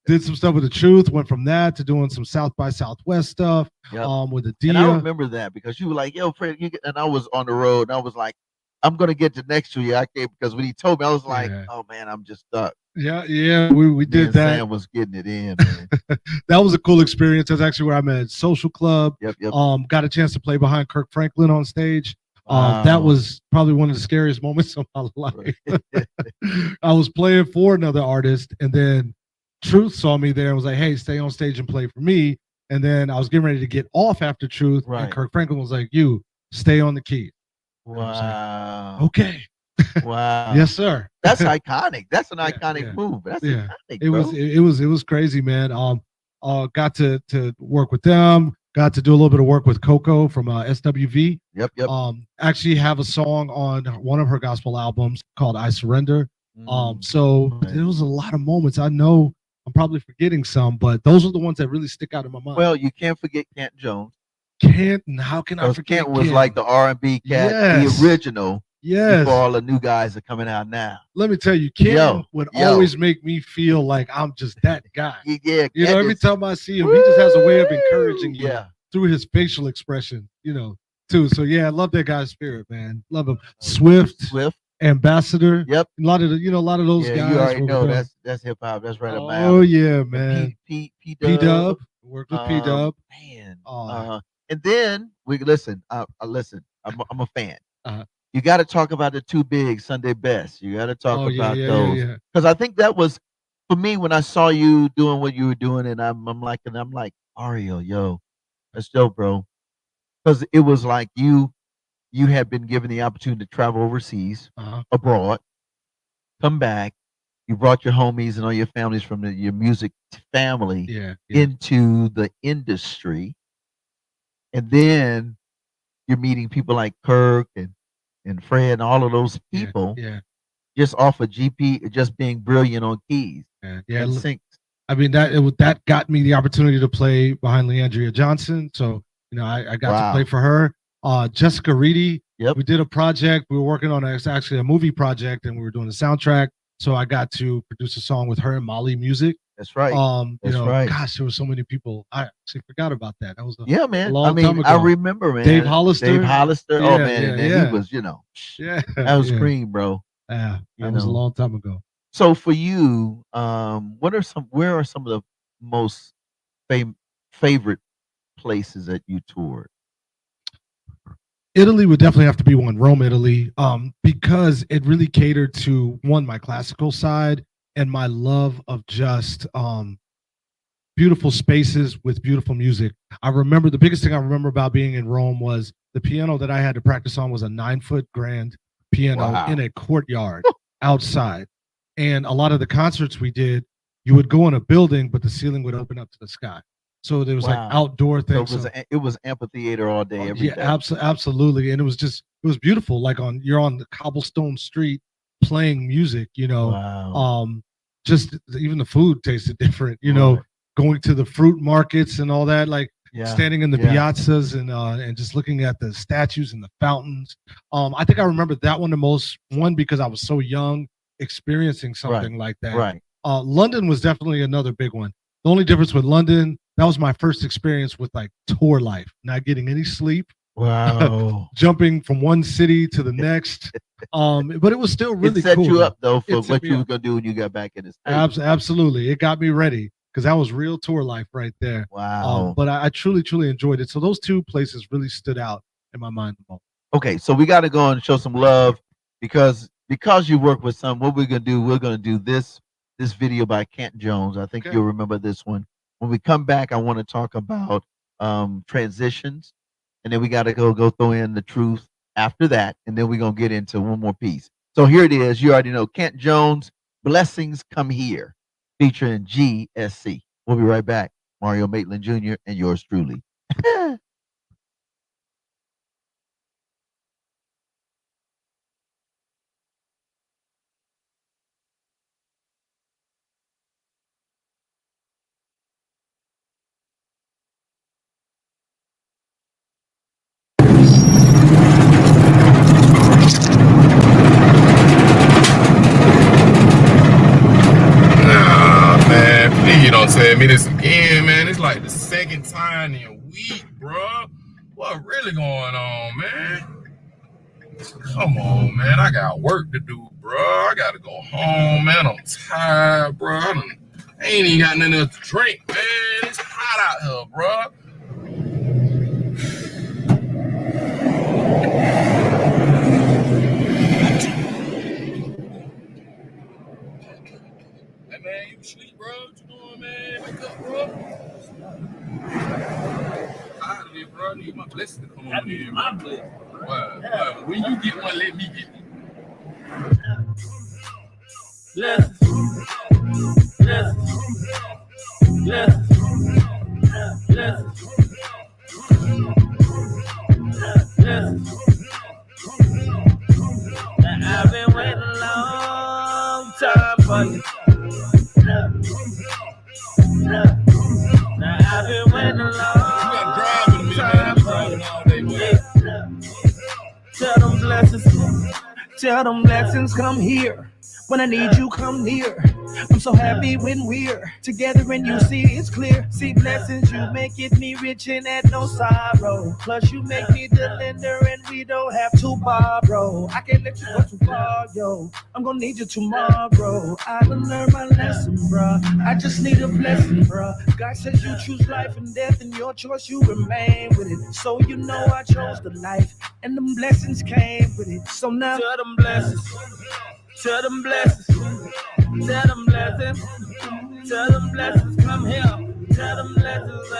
did some stuff with The Truth. Went from that to doing some South by Southwest stuff with the Dia. And I remember that because you were like, yo, Fred, and I was on the road and I was like, I'm going to get to next year. I came because when he told me, I was like, oh, man, I'm just stuck. Yeah, we did that. Sam was getting it in, man. That was a cool experience. That's actually where I met Social Club. Yep. Got a chance to play behind Kirk Franklin on stage. That was probably one of the scariest moments of my life. I was playing for another artist, and then Truth saw me there and was like, hey, stay on stage and play for me. And then I was getting ready to get off after Truth, and Kirk Franklin was like, you stay on the key. Wow. Like, okay. Wow. Yes, sir. That's iconic. That's an iconic move. That's iconic, it was crazy, man. Got to work with them. Got to do a little bit of work with Coco from SWV. Yep. Actually have a song on one of her gospel albums called I Surrender. So there was a lot of moments. I know I'm probably forgetting some, but those are the ones that really stick out in my mind. Well, you can't forget Kent Jones. How can I forget Kent? Was like the R&B cat, the original. Yes. Before all the new guys are coming out now. Let me tell you, Kent would always make me feel like I'm just that guy. Yeah. You know, every time I see him, he just has a way of encouraging you through his facial expression, you know, too. So yeah, I love that guy's spirit, man. Love him. Swift. Ambassador. Yep. A lot of those guys. You already know that's hip hop. That's right up my alley. Oh yeah, man. P Dub. Worked with P Dub. Man. And then we listen. Listen. I'm a fan. You got to talk about the two big Sunday best. You got to talk about those because I think that was for me when I saw you doing what you were doing, and I'm like Mario, yo, that's dope, bro. Because it was like you had been given the opportunity to travel overseas, abroad, come back. You brought your homies and all your families from your music family into the industry, and then you're meeting people like Kirk and Fred and all of those people just off of GP, just being brilliant on keys. Syncs. I mean, that got me the opportunity to play behind Leandria Johnson. So, you know, I got to play for her. Jessica Reedy. We did a project. We were working on actually a movie project, and we were doing the soundtrack. So I got to produce a song with her and Molly Music. That's right. Gosh, there were so many people. I actually forgot about that. That was man. A long time ago. I remember, man. Dave Hollister. Oh man, he was, that was cream, bro. Yeah, that was a long time ago. So for you, where are some of the most favorite places that you toured? Italy would definitely have to be one, Rome, Italy, because it really catered to one, my classical side and my love of just beautiful spaces with beautiful music. I remember the biggest thing I remember about being in Rome was the piano that I had to practice on was a 9-foot grand piano in a courtyard outside. And a lot of the concerts we did, you would go in a building, but the ceiling would open up to the sky. So there was like outdoor things. So it was amphitheater all day, every day. Absolutely. And it was beautiful. Like you're on the cobblestone street playing music, you know. Wow. Just even the food tasted different, you know, going to the fruit markets and all that, like standing in the piazzas and just looking at the statues and the fountains. I think I remember that one the most, one, because I was so young experiencing something like that. Right. London was definitely another big one. The only difference with London, that was my first experience with like tour life, not getting any sleep. Wow. Jumping from one city to the next. But it was still really cool. It set you up though for what you were gonna do when you got back in the States. Absolutely. It got me ready because that was real tour life right there. Wow. But I truly, truly enjoyed it. So those two places really stood out in my mind the most. Okay, so we got to go and show some love because you work with some. What we're gonna do? We're gonna do this video by Kent Jones. I think you'll remember this one. When we come back, I want to talk about transitions, and then we got to go throw in the truth after that, and then we're gonna get into one more piece. So here it is. You already know Kent Jones. Blessings Come Here, featuring GSC. We'll be right back. Mario Maitland Jr. and yours truly. You don't tell me this again, man. It's like the second time in a week, bro. What really going on, man? Come on, man. I got work to do, bro. I gotta go home, man. I'm tired, bro. I ain't even got nothing else to drink, man. It's hot out here, bro. Hey, man, you sleep, bro? What you doing, man? Wake up, bro. Tired of it, bro. I need my blessing to come on in. My blessing. Well, when you get one, let me get one. Blessings. Blessings. Blessings. Blessings. Blessings. Now I've been waiting a long time for you. Now I've been waiting a long time for you. Tell them blessings come here. When I need you, come near. I'm so happy when we're together and you see it's clear. See blessings, you making me rich and at no sorrow. Plus you make me the lender and we don't have to borrow. I can't let you go too far, yo. I'm gonna need you tomorrow. I done learned my lesson, bruh. I just need a blessing, bruh. God says you choose life and death and your choice you remain with it. So you know I chose the life and them blessings came with it. So now tell them blessings. Tell them blessings, tell them blessings, tell them blessings, come here, tell them blessings,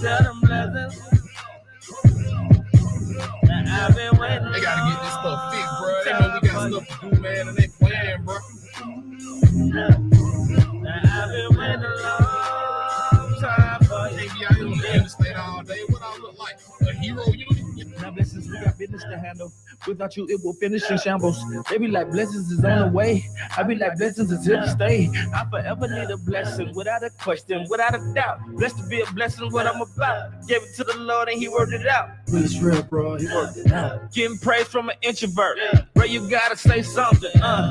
tell them blessings. Now I've been waiting. They gotta get this stuff fixed, bro. They know we got stuff to do, man, and they playing, bro. Now I've been waiting a long time for you. They be out here on the interstate all day. What I look like? A hero, you know? Now blessings, we got business to handle. Without you, it will finish in shambles. They be like, blessings is on the way. I be like, blessings is here to stay. I forever need a blessing, without a question, without a doubt. Blessed to be a blessing, what I'm about. Gave it to the Lord and he worked it out. It's real, bro. He worked it out. Getting praise from an introvert. Bro, you gotta say something.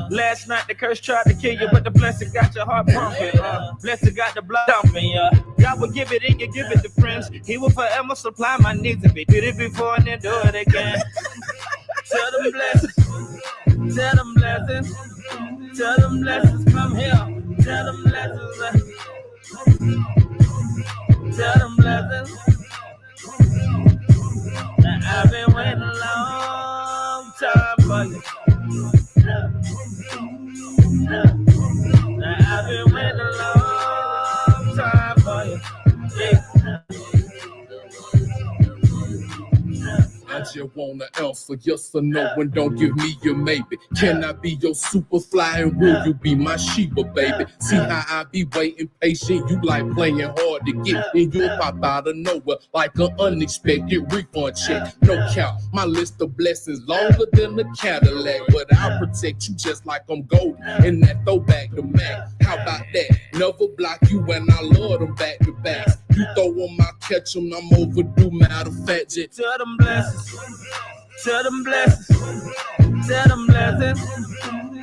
Last night the curse tried to kill you, but the blessing got your heart pumping. Blessing got the blood dumping. God will give it and you give it to friends. He will forever supply my needs. If he did it before and then do it again. Tell them blessings, tell them blessings, tell them blessings, come here, tell them blessings, just want to answer yes or no and don't give me your maybe. Can I be your super fly and will you be my Sheba, baby? See how I be waiting patient, you like playing hard to get, and you'll pop out of nowhere like an unexpected refund check. No count, my list of blessings longer than the Cadillac, but I'll protect you just like I'm gold in that throwback to Mac. How about that? Never block you and I love them back to backs. You throw them, I catch them, I'm overdue. Matter of fact, just Tell them blessings. Tell them blessings. Tell them blessings.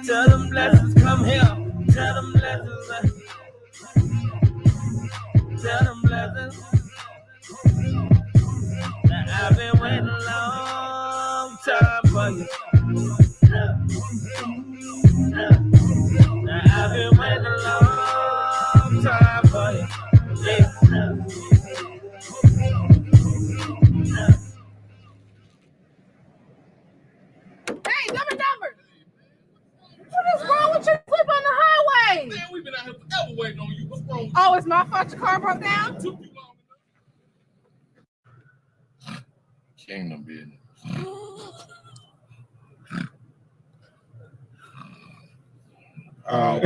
Tell them blessings. Come here. Tell them blessings. Tell them blessings. Now I've been waiting a long time for you. Now I've been waiting a long time for you. Yeah. Hey, number. What is wrong with you? Flip on the highway. man, we've been out here forever waiting on you. What's wrong with you? Oh, it's my fault your car broke down? It took you long enough. Kingdom business. Oh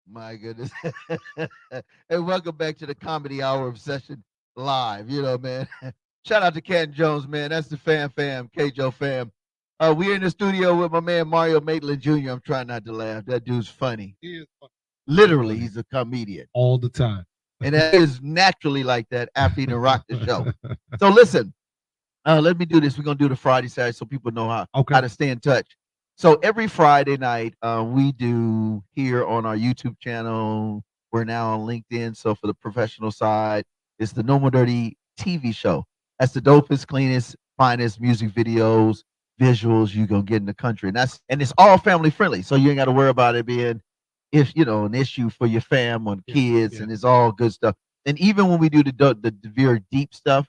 my goodness. And welcome back to the Comedy Hour of Session Live. You know, man. Shout out to Ken Jones, man. That's the fam, K-Joe fam. We're in the studio with my man Mario Maitland Jr. I'm trying not to laugh. That dude's funny. He is funny. Literally, he's a comedian. All the time. And that is naturally like that after he done rocked the show. So listen, let me do this. We're gonna do the Friday, Saturday, so people know how to stay in touch. So every Friday night, we do here on our YouTube channel. We're now on LinkedIn. So for the professional side, it's the No More Dirty TV show. That's the dopest, cleanest, finest music videos, visuals you gonna get in the country, and it's all family friendly. So you ain't got to worry about it being, an issue for your fam or kids, and it's all good stuff. And even when we do the very deep stuff,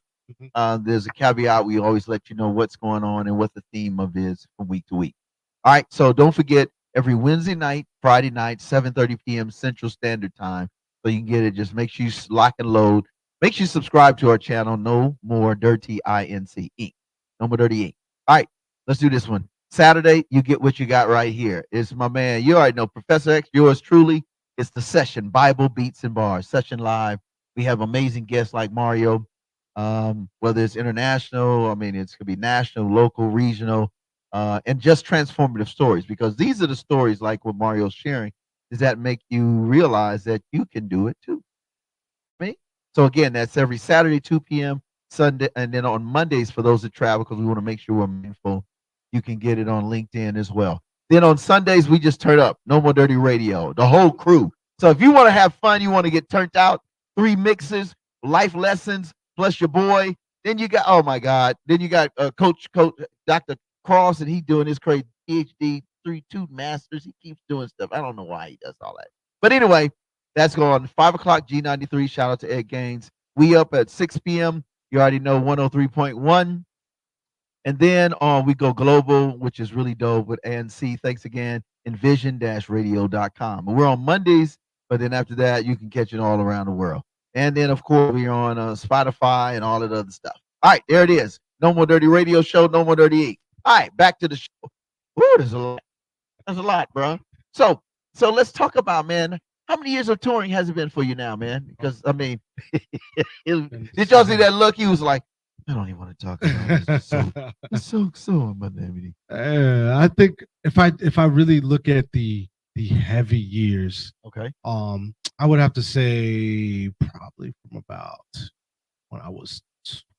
there's a caveat. We always let you know what's going on and what the theme of is from week to week. All right, so don't forget every Wednesday night, Friday night, 7:30 p.m. Central Standard Time, so you can get it. Just make sure you lock and load. Make sure you subscribe to our channel, No More Dirty Inc. No More Dirty Inc. All right, let's do this one. Saturday, you get what you got right here. It's my man, you already know, Professor X, yours truly. It's the session, Bible Beats and Bars, session live. We have amazing guests like Mario, whether it's international, it's going to be national, local, regional, and just transformative stories, because these are the stories like what Mario's sharing, is that make you realize that you can do it too. So again, that's every Saturday, 2 p.m., Sunday, and then on Mondays for those that travel, because we want to make sure we're mindful. You can get it on LinkedIn as well. Then on Sundays, we just turn up No More Dirty Radio, the whole crew. So if you want to have fun, you want to get turned out, 3 mixes, life lessons, plus your boy. Then you got, oh my God, then you got Coach Dr. Cross, and he doing his crazy PhD, 2 masters. He keeps doing stuff. I don't know why he does all that. But anyway, that's going 5 o'clock G93. Shout out to Ed Gaines. We up at 6 p.m. You already know 103.1. And then we go global, which is really dope with ANC. Thanks again. Envision-radio.com. And we're on Mondays, but then after that, you can catch it all around the world. And then, of course, we're on Spotify and all that other stuff. All right, there it is. No More Dirty Radio Show, No More Dirty Inc. All right, back to the show. Woo, there's a lot. There's a lot, bro. So let's talk about, man, how many years of touring has it been for you now, man? Because, did y'all see that look? He was like, I don't even want to talk about it. It's so unbelievable. I think if I really look at the heavy years, okay, I would have to say probably from about when I was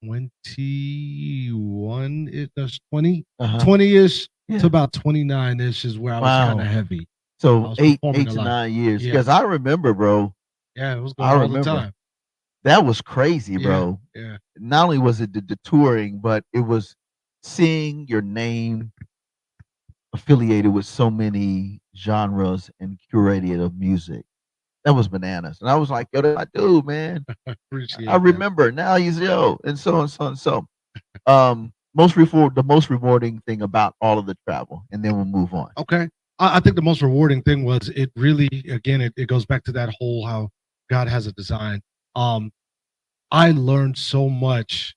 21, 20-ish to about 29-ish is where I was kind of heavy. So 8 to 9 years. Because I remember, bro. Yeah, it was going all the time. That was crazy, bro. Yeah. Not only was it the touring, but it was seeing your name affiliated with so many genres and curated of music. That was bananas. And I was like, yo, that's my dude, man. Appreciate I that. remember now he's and so and so and so. The most rewarding thing about all of the travel, and then we'll move on. Okay. I think the most rewarding thing was it really, again, it goes back to that whole how God has a design. I learned so much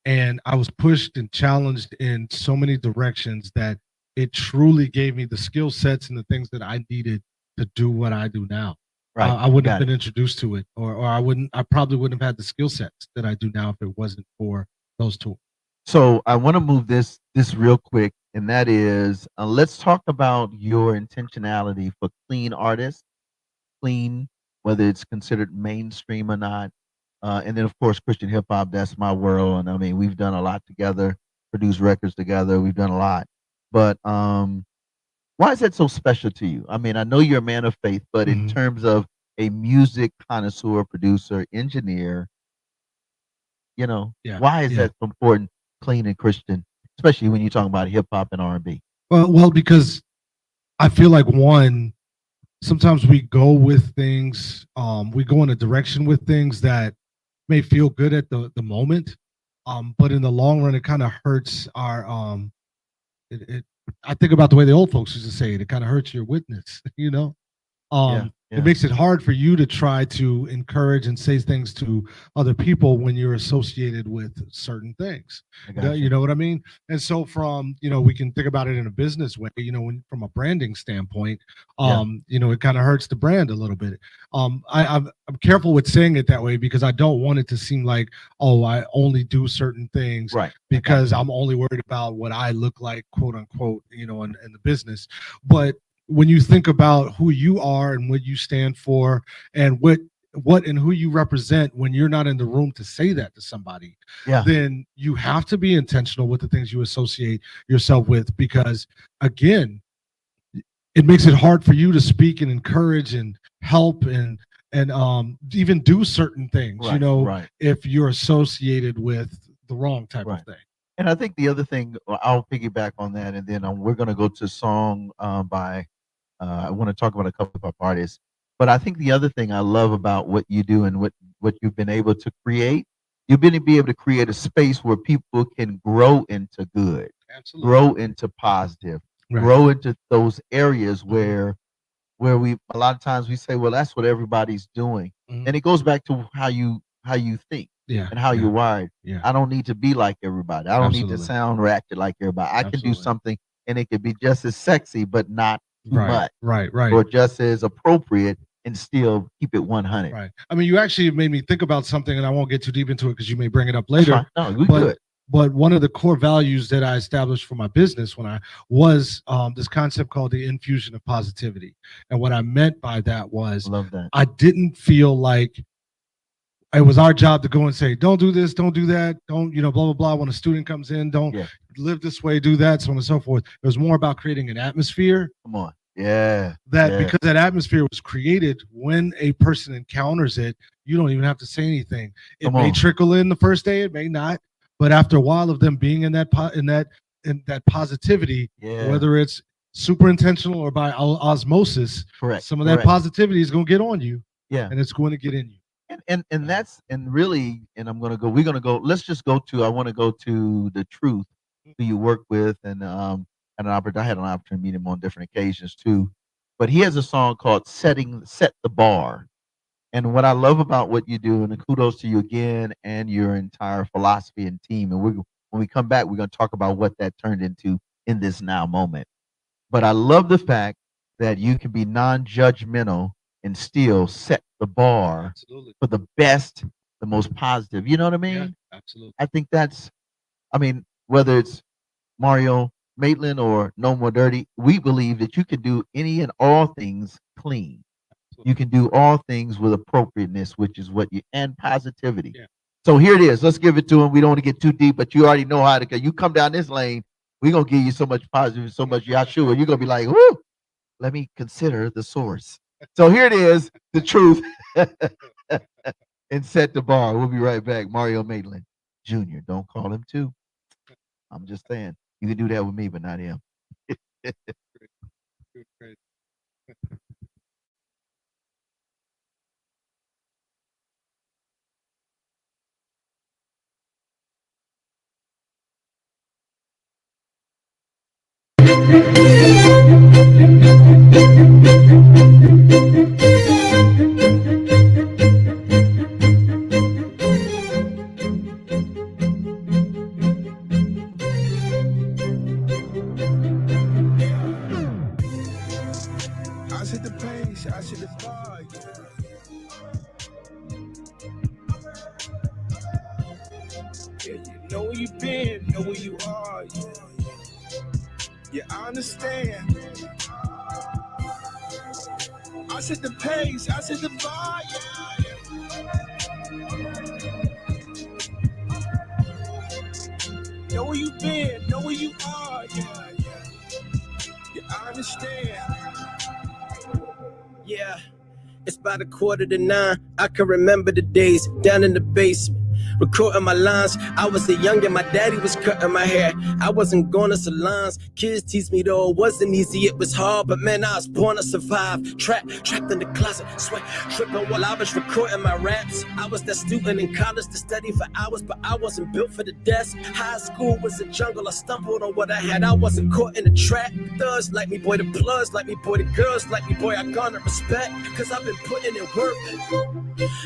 and I was pushed and challenged in so many directions that it truly gave me the skill sets and the things that I needed to do what I do now. Right. I wouldn't have Got been it. introduced to it, or I probably wouldn't have had the skill sets that I do now if it wasn't for those tools. So I want to move this real quick, and that is let's talk about your intentionality for clean artists, clean, whether it's considered mainstream or not. And then of course Christian hip hop, that's my world. And I mean, we've done a lot together, produced records together, we've done a lot. But why is that so special to you? I mean, I know you're a man of faith, but in Mhm. terms of a music connoisseur, producer, engineer, Yeah. why is Yeah. that so important, clean and Christian, especially when you're talking about hip hop and R&B? Well, because I feel like one, sometimes we go with things, we go in a direction with things that may feel good at the moment, but in the long run, it kind of hurts our it. I think about the way the old folks used to say it. It kind of hurts your witness, you know. Yeah, It yeah, makes it hard for you to try to encourage and say things to other people when you're associated with certain things. I got You you. know what I mean? And so from, we can think about it in a business way, when from a branding standpoint, Yeah, it kind of hurts the brand a little bit. I'm careful with saying it that way because I don't want it to seem like, oh, I only do certain things right. I got because you. I'm only worried about what I look like, quote unquote, in the business. But when you think about who you are and what you stand for and what and who you represent when you're not in the room to say that to somebody, Yeah, then you have to be intentional with the things you associate yourself with because again, it makes it hard for you to speak and encourage and help and even do certain things, right, right, if you're associated with the wrong type of right. thing. And I think the other thing, I'll piggyback on that, and then we're going to go to a song by. I want to talk about a couple of our artists, but I think the other thing I love about what you do and what you've been able to create, you've been to be able to create a space where people can grow into good, Absolutely. grow into positive, Right. grow into those areas Mhm. where we a lot of times we say, well, that's what everybody's doing, Mhm. and it goes back to how you think Yeah. and how Yeah. you're wired. Yeah. I don't need to be like everybody. I don't need to Absolutely. sound ratchet like everybody. I can do Absolutely. something, and it could be just as sexy, but not too Right. much, Right. Right. or just as appropriate, and still keep it 100. Right. I mean, you actually made me think about something, and I won't get too deep into it because you may bring it up That's later. fine. No, we But good. but one of the core values that I established for my business when I was this concept called the infusion of positivity, and what I meant by that was Love that. I didn't feel like it was our job to go and say, don't do this, don't do that, don't, blah, blah, blah. When a student comes in, don't Yeah. live this way, do that, so on and so forth. It was more about creating an atmosphere Come on. Yeah. that Yeah. because that atmosphere was created when a person encounters it, you don't even have to say anything. It Come may on. trickle in the first day, it may not, but after a while of them being in that positivity, Yeah. whether it's super intentional or by osmosis, Correct. some of that Correct. positivity is going to get on you, Yeah. and it's going to get in you. And that's and really, and we're gonna go, let's just go to, I want to go to the truth, who you work with, and I had an opportunity to meet him on different occasions too, but he has a song called Set the Bar. And what I love about what you do, and kudos to you again and your entire philosophy and team, and when we come back, we're going to talk about what that turned into in this now moment. But I love the fact that you can be non-judgmental and still set the bar Absolutely. for the best, the most positive. You know what I Yeah, mean? absolutely. I think that's, I mean, whether it's Mario, Maitland, or No More Dirty, we believe that you can do any and all things clean. You can do all things with appropriateness, which is what and positivity. Yeah. So here it is. Let's give it to him. We don't want to get too deep, but you already know how to go. You come down this lane, we're gonna give you so much positive, so much Yahshua. You're gonna be like, whoo, let me consider the source. So here it is, the truth. And set the bar. We'll be right back. Mario Maitland Jr. Don't call him two. I'm just saying. You can do that with me, but not him. Great. I see the pace, I see the bar. Yeah, you know where you've been, know where you are. Yeah, I understand. I set the pace, I set the bar. Yeah. Know where you've been, know where you are. Yeah, I understand. Yeah, it's about 8:45. I can remember the days down in the basement, recording my lines. I was a young and my daddy was cutting my hair. I wasn't going to salons. Kids teased me though it wasn't easy, it was hard. But man, I was born to survive. Trapped in the closet, sweat dripping while I was recording my raps. I was that student in college to study for hours, but I wasn't built for the desk. High school was a jungle, I stumbled on what I had. I wasn't caught in a trap. Thugs like me, boy, the plugs like me, boy, the girls like me, boy, I garner respect. Cause I've been putting in work.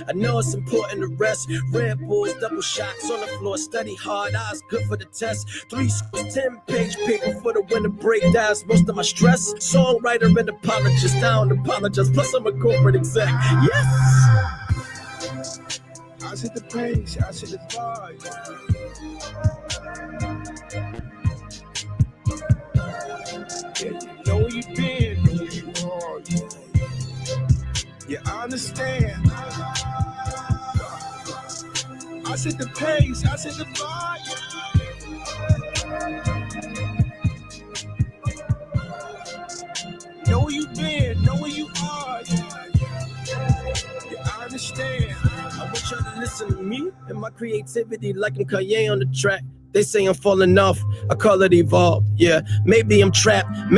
I know it's important to rest. Red Bulls, double shots on the floor, study hard, eyes good for the test. 3 scores, 10-page paper for the winter breakdowns. Most of my stress, songwriter and apologist. I don't apologize, plus I'm a corporate exec. Yes! I see the pace, I see the bar. Yeah, you know where you've been, know where you are. Yeah, I understand. I set the pace, I set the bar. Know where you been, know where you are. Yeah, I understand. I want y'all to listen to me and my creativity like I'm Kanye on the track. They say I'm falling off, I call it evolved. Yeah, maybe I'm trapped in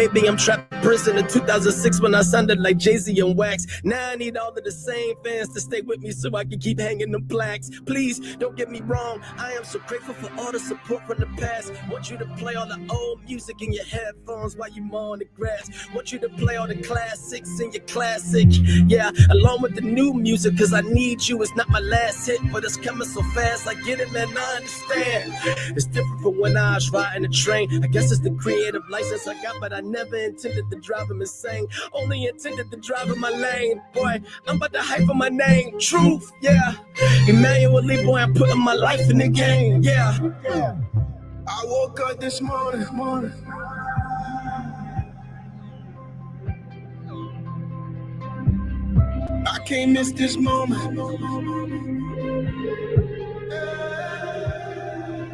prison in 2006 when I sounded like Jay-Z and Wax. Now I need all of the same fans to stay with me so I can keep hanging them plaques. Please, don't get me wrong, I am so grateful for all the support from the past. Want you to play all the old music in your headphones while you mow on the grass. Want you to play all the classics in your classic. Yeah, along with the new music, cause I need you. It's not my last hit, but it's coming so fast. I get it, man, I understand. It's different from when I was riding a train. I guess it's the creative license I got, but I never intended to drive him insane. Only intended to drive in my lane. Boy, I'm about to hype on my name. Truth, yeah. Emmanuel, boy, I'm putting my life in the game. Yeah. I woke up this morning. I can't miss this moment.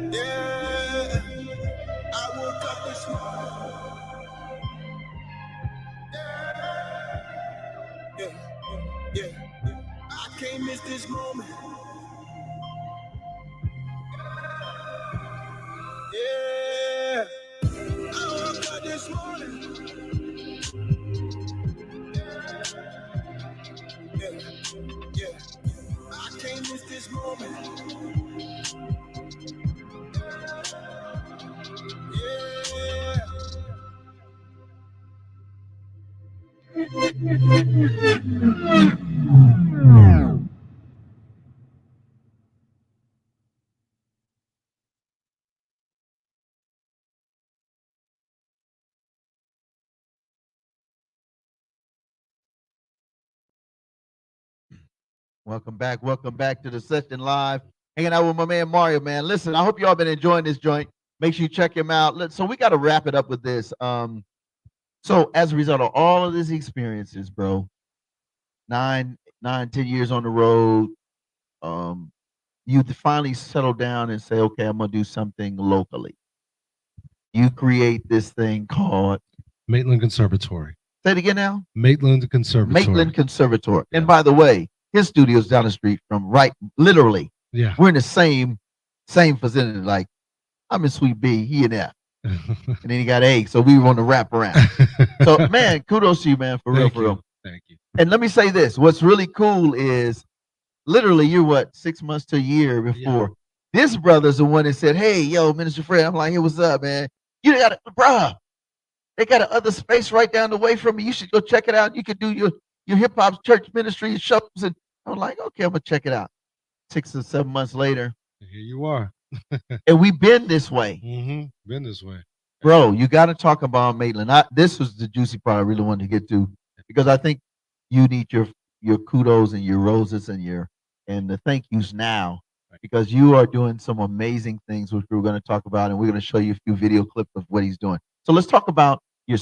Yeah, I woke up this morning. Yeah, I can't miss this moment. Yeah, I woke up this morning. Yeah, I can't miss this moment. Yeah. Welcome back to the session live. Hanging out with my man Mario, man. Listen, I hope y'all been enjoying this joint. Make sure you check him out. So we got to wrap it up with this. So as a result of all of these experiences, bro, 10 years on the road, you finally settle down and say, okay, I'm gonna do something locally. You create this thing called Maitland Conservatory. Say it again now. Maitland Conservatory. Maitland Conservatory. And by the way, his studio's down the street from literally. Yeah. We're in the same vicinity. Like I'm in Suite B, he in F. And then he got A, so we were on the wrap around. So man, kudos to you, man, for real. Thank you. And let me say this: what's really cool is, literally, you're 6 months to a year before. Yeah. This brother's the one that said, "Hey, yo, Minister Fred," I'm like, "Hey, what's up, man? You got it, bruh. They got another space right down the way from me. You should go check it out. You could do your hip hop church ministry shows. And I'm like, okay, I'm gonna check it out. 6 or 7 months later, Here you are. and we've been this way. Been this way. Bro, you got to talk about Maitland. This was the juicy part I really wanted to get to, because I think you need your kudos and your roses and the thank yous now, because you are doing some amazing things, which we're going to talk about, and we're going to show you a few video clips of what he's doing. So let's talk about your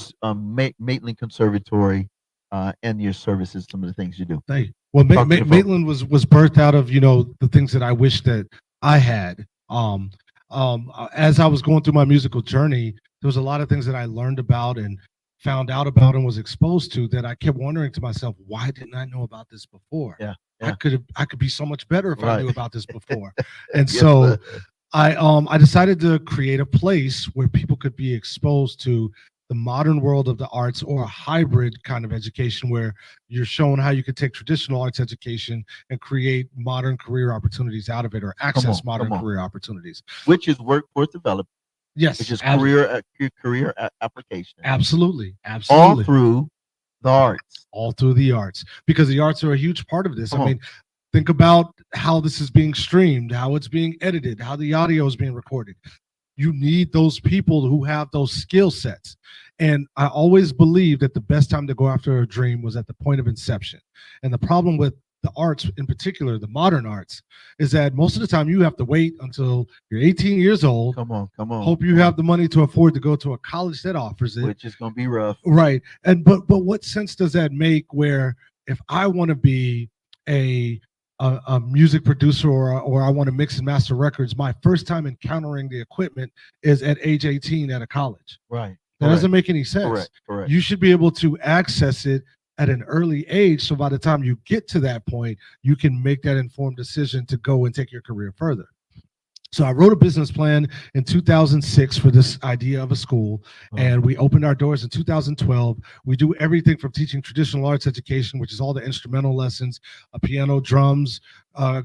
Maitland Conservatory and your services, some of the things you do. Thank you. Well, Maitland was birthed out of, the things that I wish that I had. As I was going through my musical journey, there was a lot of things that I learned about and found out about and was exposed to that I kept wondering to myself, why didn't I know about this before? Yeah. I could be so much better if I knew about this before. And Yes, so sir. I decided to create a place where people could be exposed to the modern world of the arts, or a hybrid kind of education where you're shown how you could take traditional arts education and create modern career opportunities out of it, or access modern career opportunities. Which is workforce development. Yes. Which is career application. Absolutely. All through the arts. All through the arts, because the arts are a huge part of this. I mean, think about how this is being streamed, how it's being edited, how the audio is being recorded. You need those people who have those skill sets. And I always believed that the best time to go after a dream was at the point of inception. And the problem with the arts, in particular, the modern arts, is that most of the time you have to wait until you're 18 years old. Come on. Hope you have the money to afford to go to a college that offers it. Which is going to be rough. Right. And but what sense does that make, where if I want to be a music producer, or I want to mix and master records, my first time encountering the equipment is at age 18 at a college. Right. That doesn't make any sense. Correct. You should be able to access it at an early age, so by the time you get to that point, you can make that informed decision to go and take your career further. So I wrote a business plan in 2006 for this idea of a school, and we opened our doors in 2012. We do everything from teaching traditional arts education, which is all the instrumental lessons, piano, drums,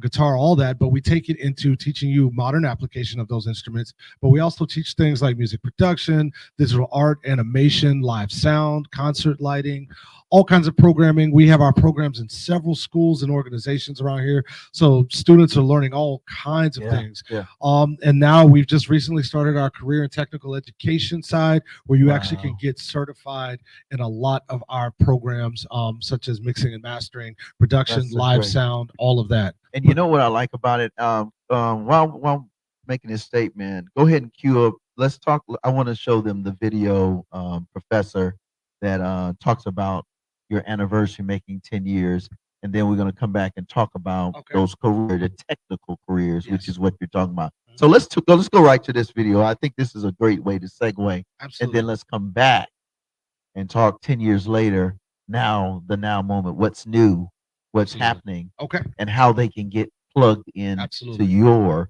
guitar, all that, but we take it into teaching you modern application of those instruments. But we also teach things like music production, digital art, animation, live sound, concert lighting, all kinds of programming. We have our programs in several schools and organizations around here, so students are learning all kinds of things. And now we've just recently started our career and technical education side, where you actually can get certified in a lot of our programs, such as mixing and mastering, production, live sound, all of that. And you know what I like about it? While making this statement, go ahead and cue up. Let's talk. I want to show them the video, Professor, that talks about your anniversary, making 10 years. And then we're going to come back and talk about those the technical careers, which is what you're talking about. So let's go right to this video. I think this is a great way to segue. Absolutely. And then let's come back and talk 10 years later, the now moment, what's new, what's happening, and how they can get plugged in to your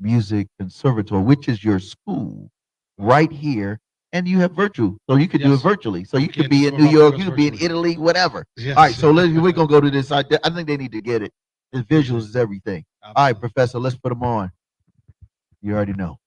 music conservatory, which is your school right here. And you have virtual, so you can do it virtually. So you could be in New York, you could be in Italy, whatever. All right, so we're going to go to this. I think they need to get it. The visuals is everything. All right, Professor, let's put them on. You already know.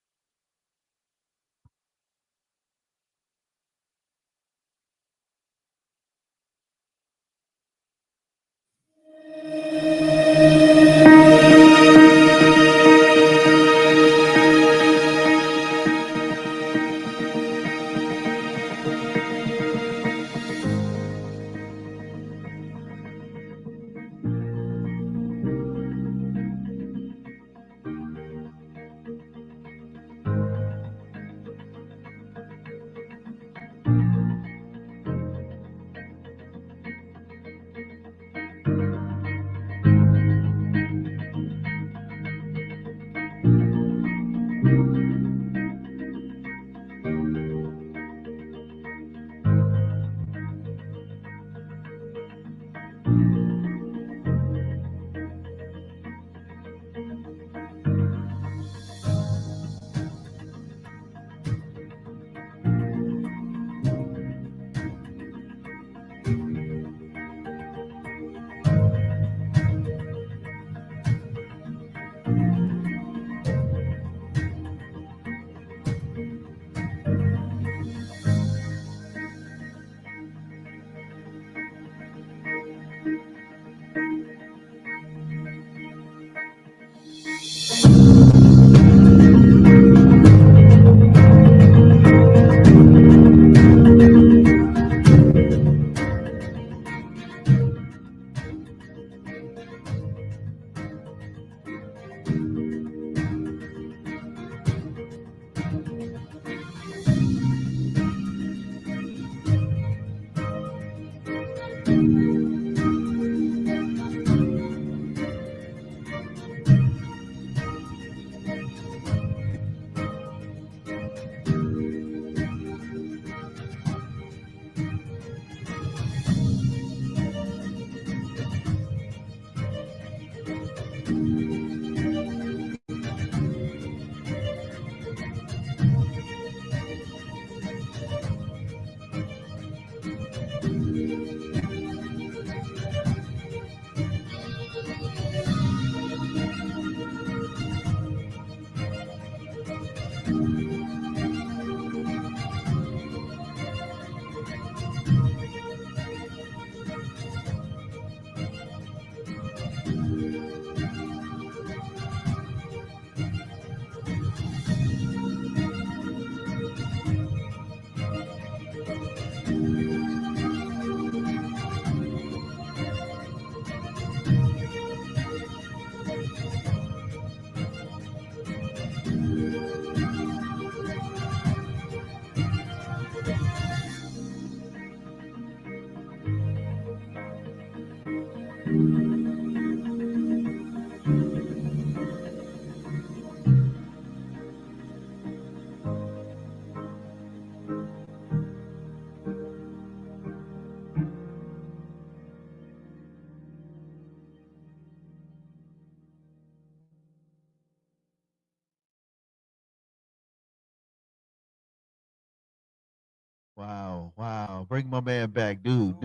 Wow, wow. Bring my man back, dude.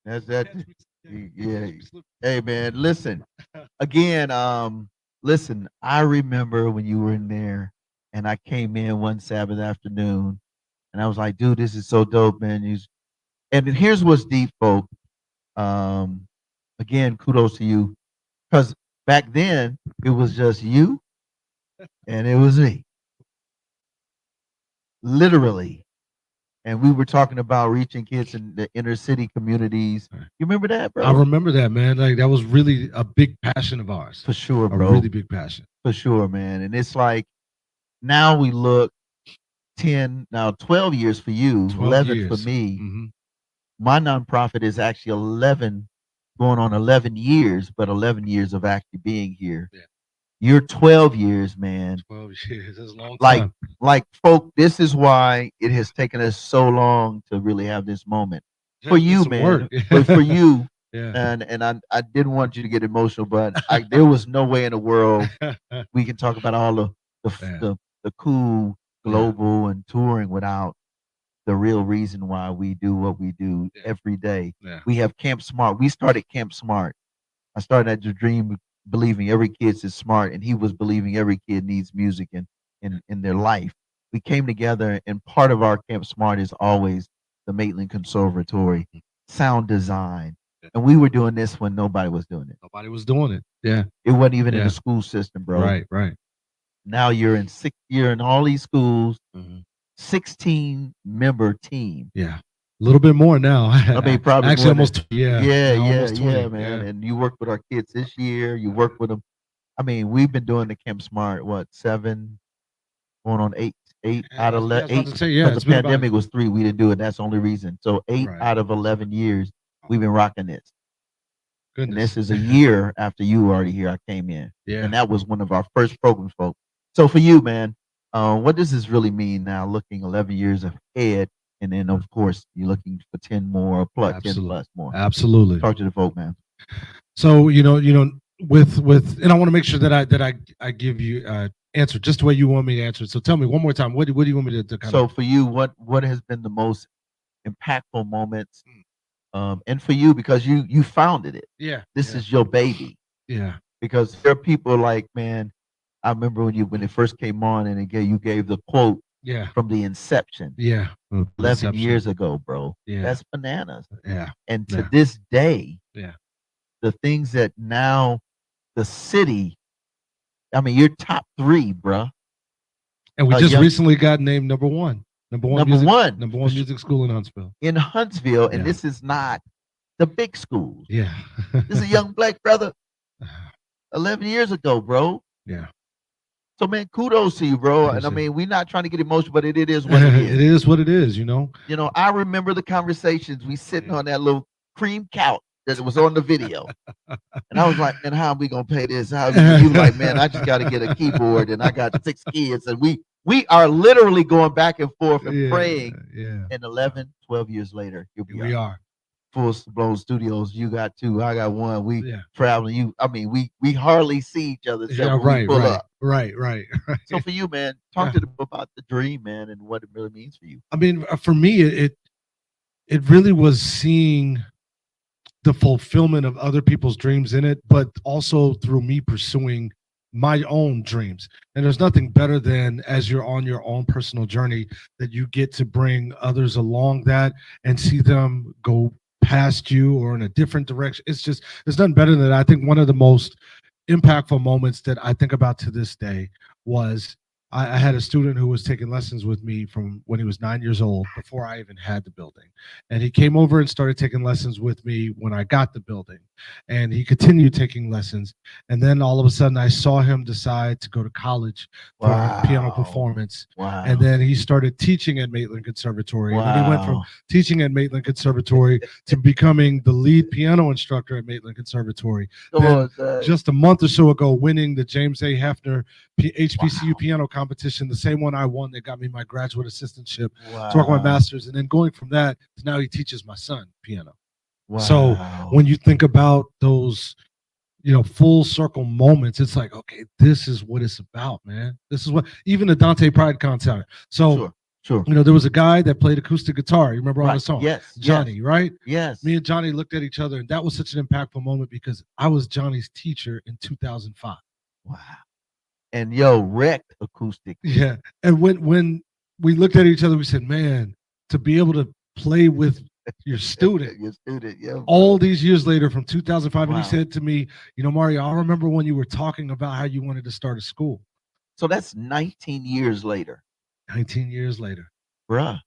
That's that. Yeah. Hey, man, listen. Again, listen, I remember when you were in there and I came in one Sabbath afternoon and I was like, dude, this is so dope, man. And then here's what's deep, folk. Um, again, kudos to you. Because back then it was just you and it was me. Literally. And we were talking about reaching kids in the inner city communities. You remember that, bro? I remember that, man. Like that was really a big passion of ours. For sure, A bro. really big passion. For sure, man. And it's like now we look 12 years for you, 11 years. for me. Mm-hmm. My nonprofit is actually 11, going on 11 years, but 11 years of actually being here. Yeah. You're 12 years, man. 12 years. That's a long Like, time. like, folk, this is why it has taken us so long to really have this moment. For you, man. But for you, yeah. And I didn't want you to get emotional, but there was no way in the world we can talk about all the cool global and touring without the real reason why we do what we do every day. Yeah. We have Camp Smart. We started Camp Smart. I started at the dream believing every kid is smart, and he was believing every kid needs music in their life. We came together, and part of our Camp Smart is always the Maitland Conservatory, sound design. And we were doing this when nobody was doing it. Nobody was doing it. Yeah. It wasn't even in the school system, bro. Right. Now you're in all these schools, Mm-hmm. 16 member team. Yeah. A little bit more now. I mean, probably actually almost almost 20. man. Yeah. And you work with our kids this year. You work with them. I mean, we've been doing the Camp Smart, 7, going on 8 out of 11. 8. Because the pandemic was 3, we didn't do it. That's the only reason. So 8 out of 11 years, we've been rocking this. Goodness. And this is a year after you were already here. I came in, and that was one of our first programs, folks. So for you, man, what does this really mean now? Looking 11 years ahead. And then, of course, you're looking for 10 more plus, 10 plus more. Absolutely. Talk to the folk, man. So with and I want to make sure that I give you answer just the way you want me to answer. So tell me one more time. What do you want me to kind of? So for you, what has been the most impactful moments? And for you, because you founded it. Yeah. This is your baby. Yeah. Because there are people like, man, I remember when it first came on and you gave the quote. Yeah. From the inception. Yeah. 11 years ago, bro. Yeah. That's bananas. Yeah. And to this day, the things that now the city, I mean, you're top 3, bro. And we just recently got named number one music school in Huntsville. In Huntsville, and this is not the big schools. Yeah. This is a young black brother 11 years ago, bro. Yeah. So, man, kudos to you, bro. And I mean, we're not trying to get emotional, but it is what it is. It is what it is, I remember the conversations. We sitting on that little cream couch that was on the video. And I was like, man, how are we going to pay this? You like, man, I just got to get a keyboard and I got 6 kids. And we are literally going back and forth and praying. Yeah. And 11, 12 years later, here we are. full blown studios. You got two. I got one. We Yeah. traveling. We hardly see each other except Yeah, when we right, pull right, up. right. So for you, man, talk Yeah. to them about the dream, man, and what it really means for you. I mean, for me, it really was seeing the fulfillment of other people's dreams in it, but also through me pursuing my own dreams. And there's nothing better than, as you're on your own personal journey, that you get to bring others along that and see them go past you or in a different direction. There's nothing better than that. I think one of the most impactful moments that I think about to this day was I had a student who was taking lessons with me from when he was 9 years old, before I even had the building. And he came over and started taking lessons with me when I got the building. And he continued taking lessons. And then all of a sudden, I saw him decide to go to college for piano performance. Wow. And then he started teaching at Maitland Conservatory. And then he went from Wow. teaching at Maitland Conservatory to becoming the lead piano instructor at Maitland Conservatory. Come Then on, son. just a month or so ago, winning the James A. Hefner HBCU piano competition, the same one I won that got me my graduate assistantship to work my master's. And then going from that to now he teaches my son piano. Wow. So when you think about those, full circle moments, it's like, okay, this is what it's about, man. This is what, even the Dante Pride concert. So, Sure. there was a guy that played acoustic guitar. You remember on the song? Yes. Johnny, right? Yes. Me and Johnny looked at each other, and that was such an impactful moment because I was Johnny's teacher in 2005. Wow. And wrecked acoustic. Yeah. And when we looked at each other, we said, man, to be able to play with your student, all these years later from 2005. Wow. And he said to me, Mario, I remember when you were talking about how you wanted to start a school. So that's 19 years later. 19 years later. Bruh.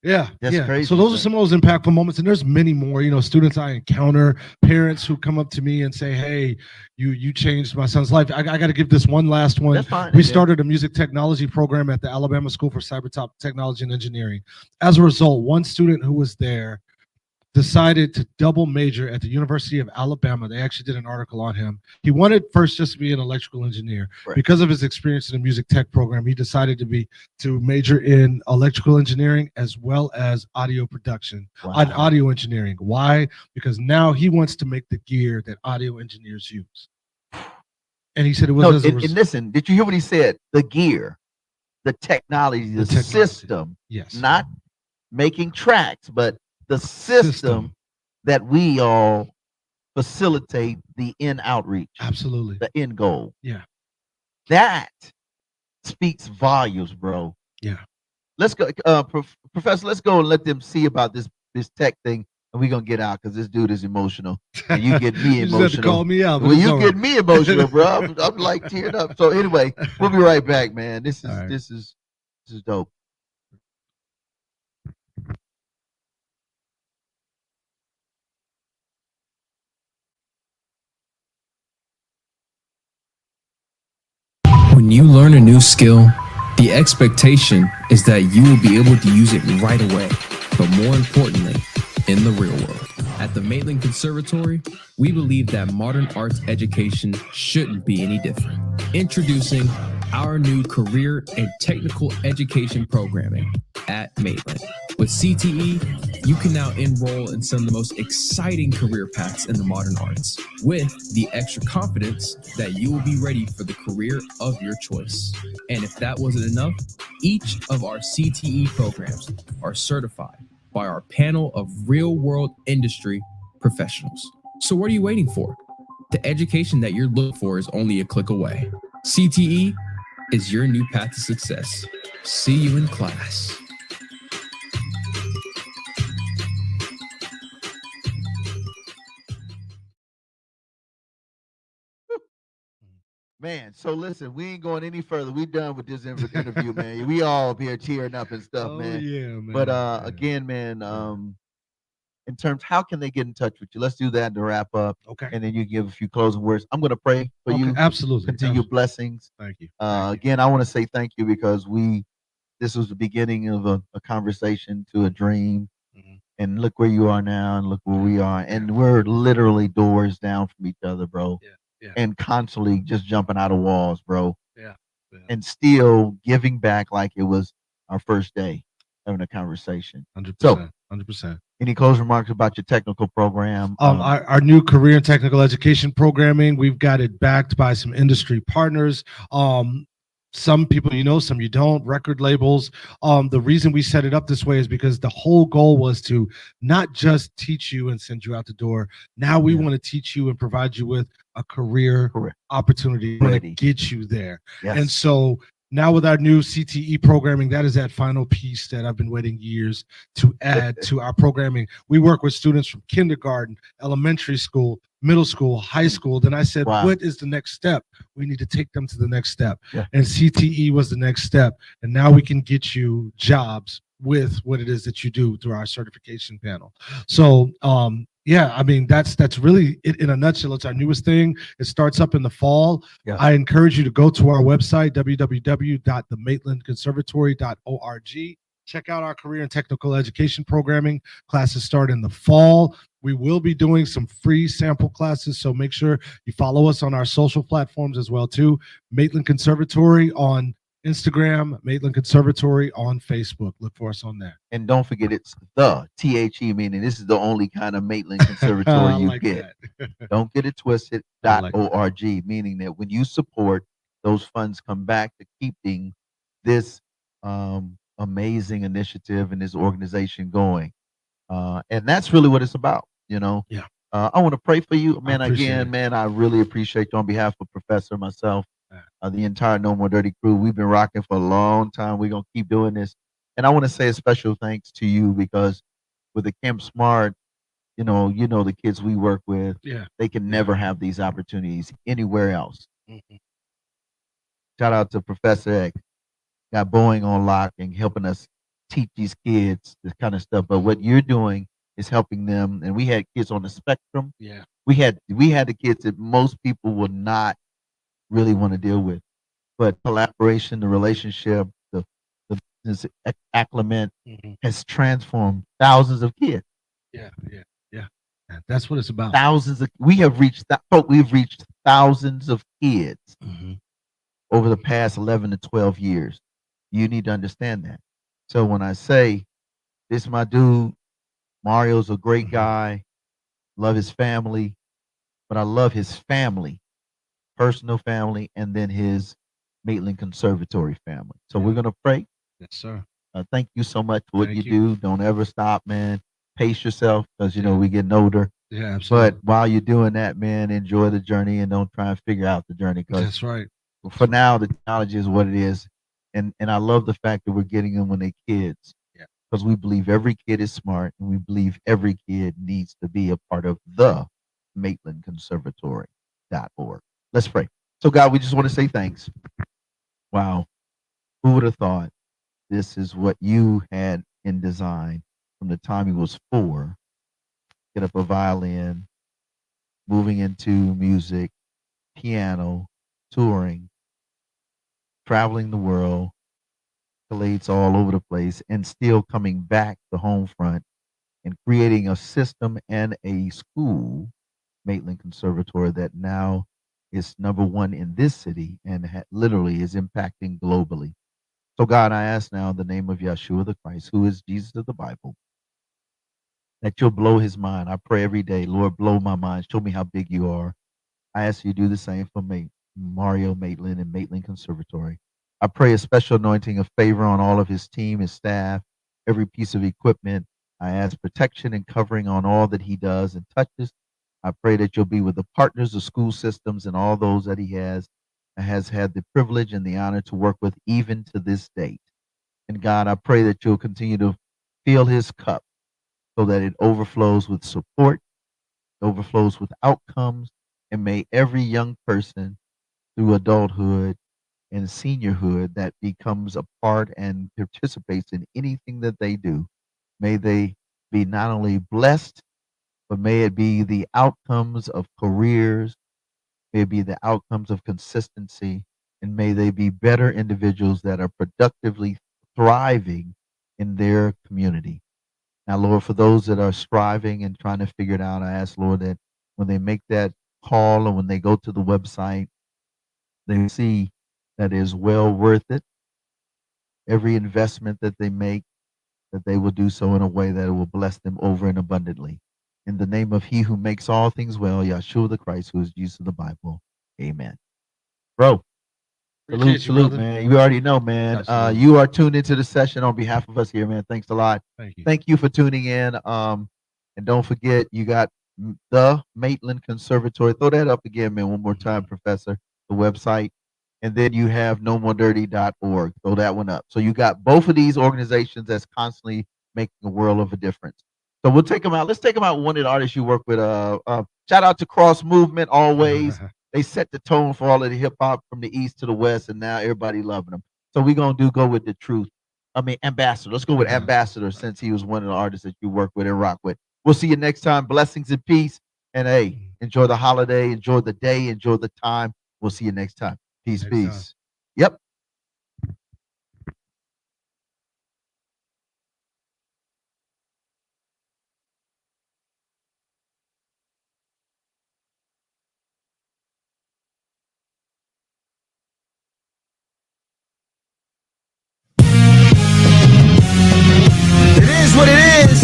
Yeah, That's crazy. So those are some of those impactful moments, and there's many more. Students I encounter, parents who come up to me and say, "Hey, you changed my son's life." I got to give this one last one. That's fine. We started a music technology program at the Alabama School for Cyber Technology and Engineering. As a result, one student who was there decided to double major at the University of Alabama. They actually did an article on him. He wanted first just to be an electrical engineer. Right. Because of his experience in the music tech program, he decided to major in electrical engineering as well as audio production, and audio engineering. Why? Because now he wants to make the gear that audio engineers use. And he said it was and listen, did you hear what he said? The gear, the technology, the system. Yes. Not making tracks, but the system that we all facilitate the end outreach. Absolutely. The end goal. Yeah. That speaks volumes, bro. Yeah. Let's go, Professor, let's go and let them see about this tech thing, and we're going to get out because this dude is emotional. And you get me You just emotional. had to call me out. Well, you get me emotional, bro. I'm like tearing up. So anyway, we'll be right back, man. This is dope. When you learn a new skill, the expectation is that you will be able to use it right away, but more importantly, in the real world. At the Maitland Conservatory, we believe that modern arts education shouldn't be any different. Introducing our new career and technical education programming at Maitland. With CTE, you can now enroll in some of the most exciting career paths in the modern arts, with the extra confidence that you will be ready for the career of your choice. And if that wasn't enough, each of our CTE programs are certified by our panel of real-world industry professionals. So what are you waiting for? The education that you're looking for is only a click away. CTE is your new path to success. See you in class. Man, so listen, we ain't going any further. We done with this interview, man. We all up here cheering up and stuff, man. Yeah, man. But again, man, in terms, how can they get in touch with you? Let's do that to wrap up. Okay. And then you give a few closing words. I'm going to pray for you. Absolutely. Continue blessings. Thank you. Again, I want to say thank you because this was the beginning of a conversation to a dream. Mm-hmm. And look where you are now and look where we are. And we're literally doors down from each other, bro. Yeah. And constantly just jumping out of walls, bro. Yeah. And still giving back like it was our first day having a conversation. 100%. So 100%. Any closing remarks about your technical program? Our new career and technical education programming, we've got it backed by some industry partners. Some people you know, some you don't, record labels. The reason we set it up this way is because the whole goal was to not just teach you and send you out the door. Now we want to teach you and provide you with a career opportunity to get you there. Yes. And so now with our new CTE programming, that is that final piece that I've been waiting years to add to our programming. We work with students from kindergarten, elementary school, middle school, high school. Then I said, Wow. what is the next step? We need to take them to the next step. Yeah. And CTE was the next step. And now we can get you jobs with what it is that you do through our certification panel. So, yeah, I mean, that's really it in a nutshell. It's our newest thing. It starts up in the fall. Yeah. I encourage you to go to our website, www.themaitlandconservatory.org. Check out our career and technical education programming. Classes start in the fall. We will be doing some free sample classes, so make sure you follow us on our social platforms as well too. Maitland Conservatory on Instagram, Maitland Conservatory on Facebook. Look for us on there. And don't forget, it's the THE, meaning this is the only kind of Maitland Conservatory you like get. that. Don't get it twisted. I like .org, meaning that when you support, those funds come back to keeping this amazing initiative and this organization going. And that's really what it's about, you know. Yeah. I want to pray for you, man. appreciate Again, it. man, I really appreciate you on behalf of Professor, myself, the entire No More Dirty crew. We've been rocking for a long time. We're gonna keep doing this. And I want to say a special thanks to you because with the Camp Smart, you know the kids we work with, Yeah. they can never have these opportunities anywhere else. Mhm. Shout out to Professor X, got Boeing on lock and helping us teach these kids this kind of stuff. But what you're doing is helping them. And we had kids on the spectrum. Yeah. We had the kids that most people would not really want to deal with. But collaboration, the relationship, the business acclimate Mhm. has transformed thousands of kids. Yeah. That's what it's about. We've reached thousands of kids Mhm. over the past 11 to 12 years. You need to understand that. So when I say this is my dude, Mario's a great guy, love his family, but I love his family, personal family, and then his Maitland Conservatory family. So we're gonna pray. Yes, sir. Thank you so much for what Thank you you. do. Don't ever stop, man. Pace yourself because you know we getting older. Yeah, absolutely. But while you're doing that, man, enjoy the journey and don't try and figure out the journey. Because That's right. for now, the technology is what it is, and I love the fact that we're getting them when they're kids. Yeah. Because we believe every kid is smart, and we believe every kid needs to be a part of the Maitland Conservatory.org. Let's pray. So, God, we just want to say thanks. Wow, who would have thought this is what you had in design from the time he was 4? Get up a violin, moving into music, piano, touring, traveling the world, accolades all over the place, and still coming back to home front and creating a system and a school, Maitland Conservatory, that now is #1 in this city and literally is impacting globally. So, God, I ask now in the name of Yeshua the Christ, who is Jesus of the Bible, that you'll blow his mind. I pray every day, Lord, blow my mind. Show me how big you are. I ask you to do the same for me, Mario Maitland and Maitland Conservatory. I pray a special anointing of favor on all of his team, his staff, every piece of equipment. I ask protection and covering on all that he does and touches. I pray that you'll be with the partners, the school systems, and all those that he has had the privilege and the honor to work with even to this date. And God, I pray that you'll continue to fill his cup so that it overflows with support, overflows with outcomes, and may every young person through adulthood and seniorhood that becomes a part and participates in anything that they do, may they be not only blessed, but may it be the outcomes of careers, may it be the outcomes of consistency, and may they be better individuals that are productively thriving in their community. Now, Lord, for those that are striving and trying to figure it out, I ask, Lord, that when they make that call and when they go to the website, they see that is well worth it. Every investment that they make that they will do so in a way that it will bless them over and abundantly. In the name of He who makes all things well, Yahshua the Christ, who is used to the Bible. Amen. Bro, Appreciate you, salute, brother. man. You already know, man. Absolutely. You are tuned into the session on behalf of us here, man. Thanks a lot. Thank you. Thank you for tuning in. And don't forget, you got the Maitland Conservatory. Throw that up again, man, one more time, Professor, the website. And then you have NoMoreDirty.org. Throw that one up. So you got both of these organizations that's constantly making a world of a difference. So we'll take them out. Let's take them out. One of the artists you work with. Shout out to Cross Movement always. They set the tone for all of the hip hop from the east to the west, and now everybody loving them. So we're gonna go with the truth. I mean, Ambassador. Let's go with Ambassador since he was one of the artists that you work with and rock with. We'll see you next time. Blessings and peace. And hey, enjoy the holiday, enjoy the day, enjoy the time. We'll see you next time. Peace, Next peace. time. Yep. It is what it is.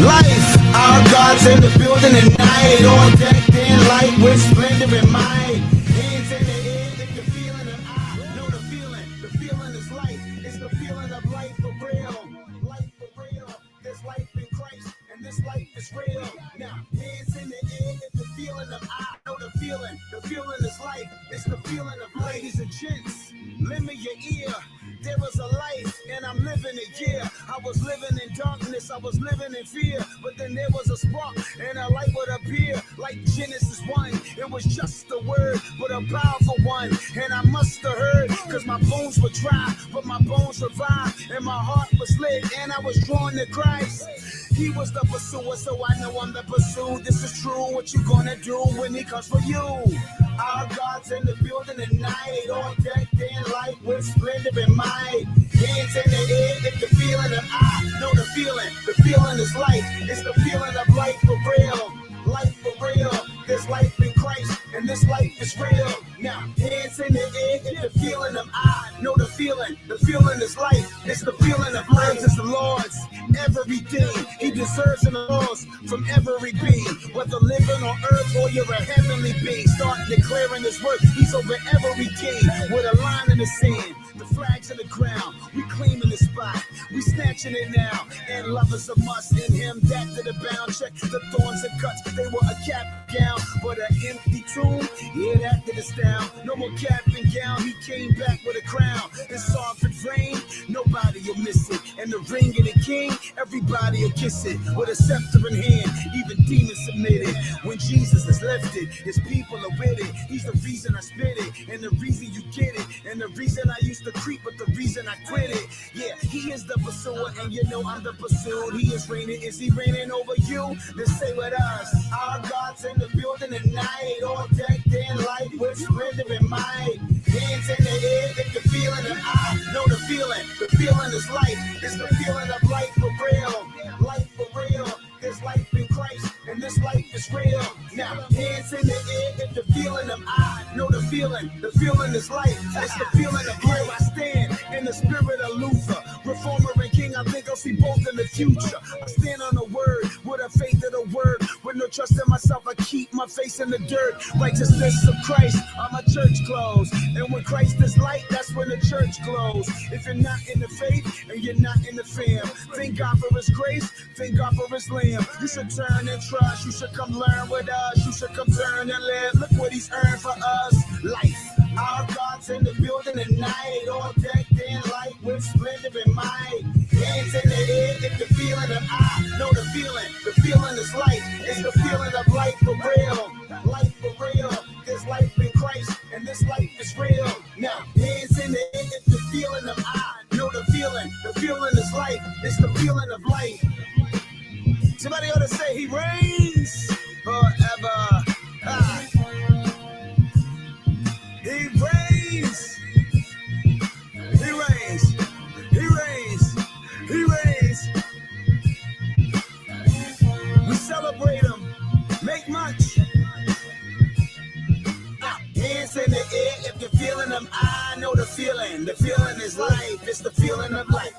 Life, our God's in the building at night, all decked in light with splendor and might. Hands in the air, if you're feeling it, I know the feeling. The feeling is life. It's the feeling of life for real. Life for real. There's life in Christ, and this life is real. Now, hands in the air, if you're feeling it, I know the feeling. The feeling is life. It's the feeling of ladies and gents. Lend me your ear. There was a life, and I'm living it, yeah. I was living in darkness, I was living in fear. But then there was a spark, and a light would appear. Like Genesis 1, it was just a word, but a powerful one. And I must have heard, cause my bones were dry, but my bones revived. And my heart was lit, and I was drawn to Christ. He was the pursuer, so I know I'm the pursued. This is true, what you gonna do when he comes for you? Our God's in the building at night, all decked in light with splendor and might. Hands in the air if you're feeling it, I know the feeling. The feeling is life, it's the feeling of life for real. Life for real, there's life in Christ, and this life is real. Now, hands in the air if you're feeling them, I know the feeling. The feeling is life, it's the feeling of life. It's the Lord's everything. He deserves an applause from every being, whether living on earth or you're a heavenly being. Start declaring his work, he's over every king. With a line in the sand, the flags in the ground, we claiming the spot, we snatching it now. And lovers a must in him, that to the bound. Check the thorns and cuts, they were a cap gown, but an empty tomb, yeah, that did us down. No more cap and gown, he came back with a crown. His sovereign reign, nobody will miss it. And the ring of the king, everybody will kiss it. With a scepter in hand, even demons submitted. When Jesus is lifted, his people are with it. He's the reason I spit it, and the reason you get it, and the reason I used to creep, but the reason I quit it. Yeah, he is the pursuer, and you know I'm the pursued. He is reigning, is he reigning over you? Then say with us, our God's in the building at night, all decked in light with splendor and might. Hands in the air if you're feeling it, I know the feeling. The feeling is life, it's the feeling of life for real. Life for real, there's life in Christ, and this life is real. Now, hands in the air if you're feeling them, I know the feeling. The feeling is life, it's the feeling of life. I stand in the spirit of Luther, reformer and king. I think I'll see both in the future. I stand on the word with a faith of the word. With no trust in myself, I keep my face in the dirt. Righteousness of Christ on my church clothes. And when Christ is light, that's when the church glows. If you're not in the faith and you're not in the fam, thank God for his grace, thank God for his lamb. You should turn and trust, you should come learn with us. You should come turn and live. Look what he's earned for us. Life. Our God's in the building at night, all decked in light with splendor and might. Hands in the air if you're feeling them, I know the feeling. The feeling is life, it's the feeling of life for real. Life for real, there's life in Christ, and this life is real. Now, hands in the air if you're feeling them, I know the feeling. The feeling is life, it's the feeling of life. Somebody ought to say he reigns forever. He reigns. He reigns. He reigns. He reigns. We celebrate him. Make much. Hands in the air if you're feeling them. I know the feeling. The feeling is life. It's the feeling of life.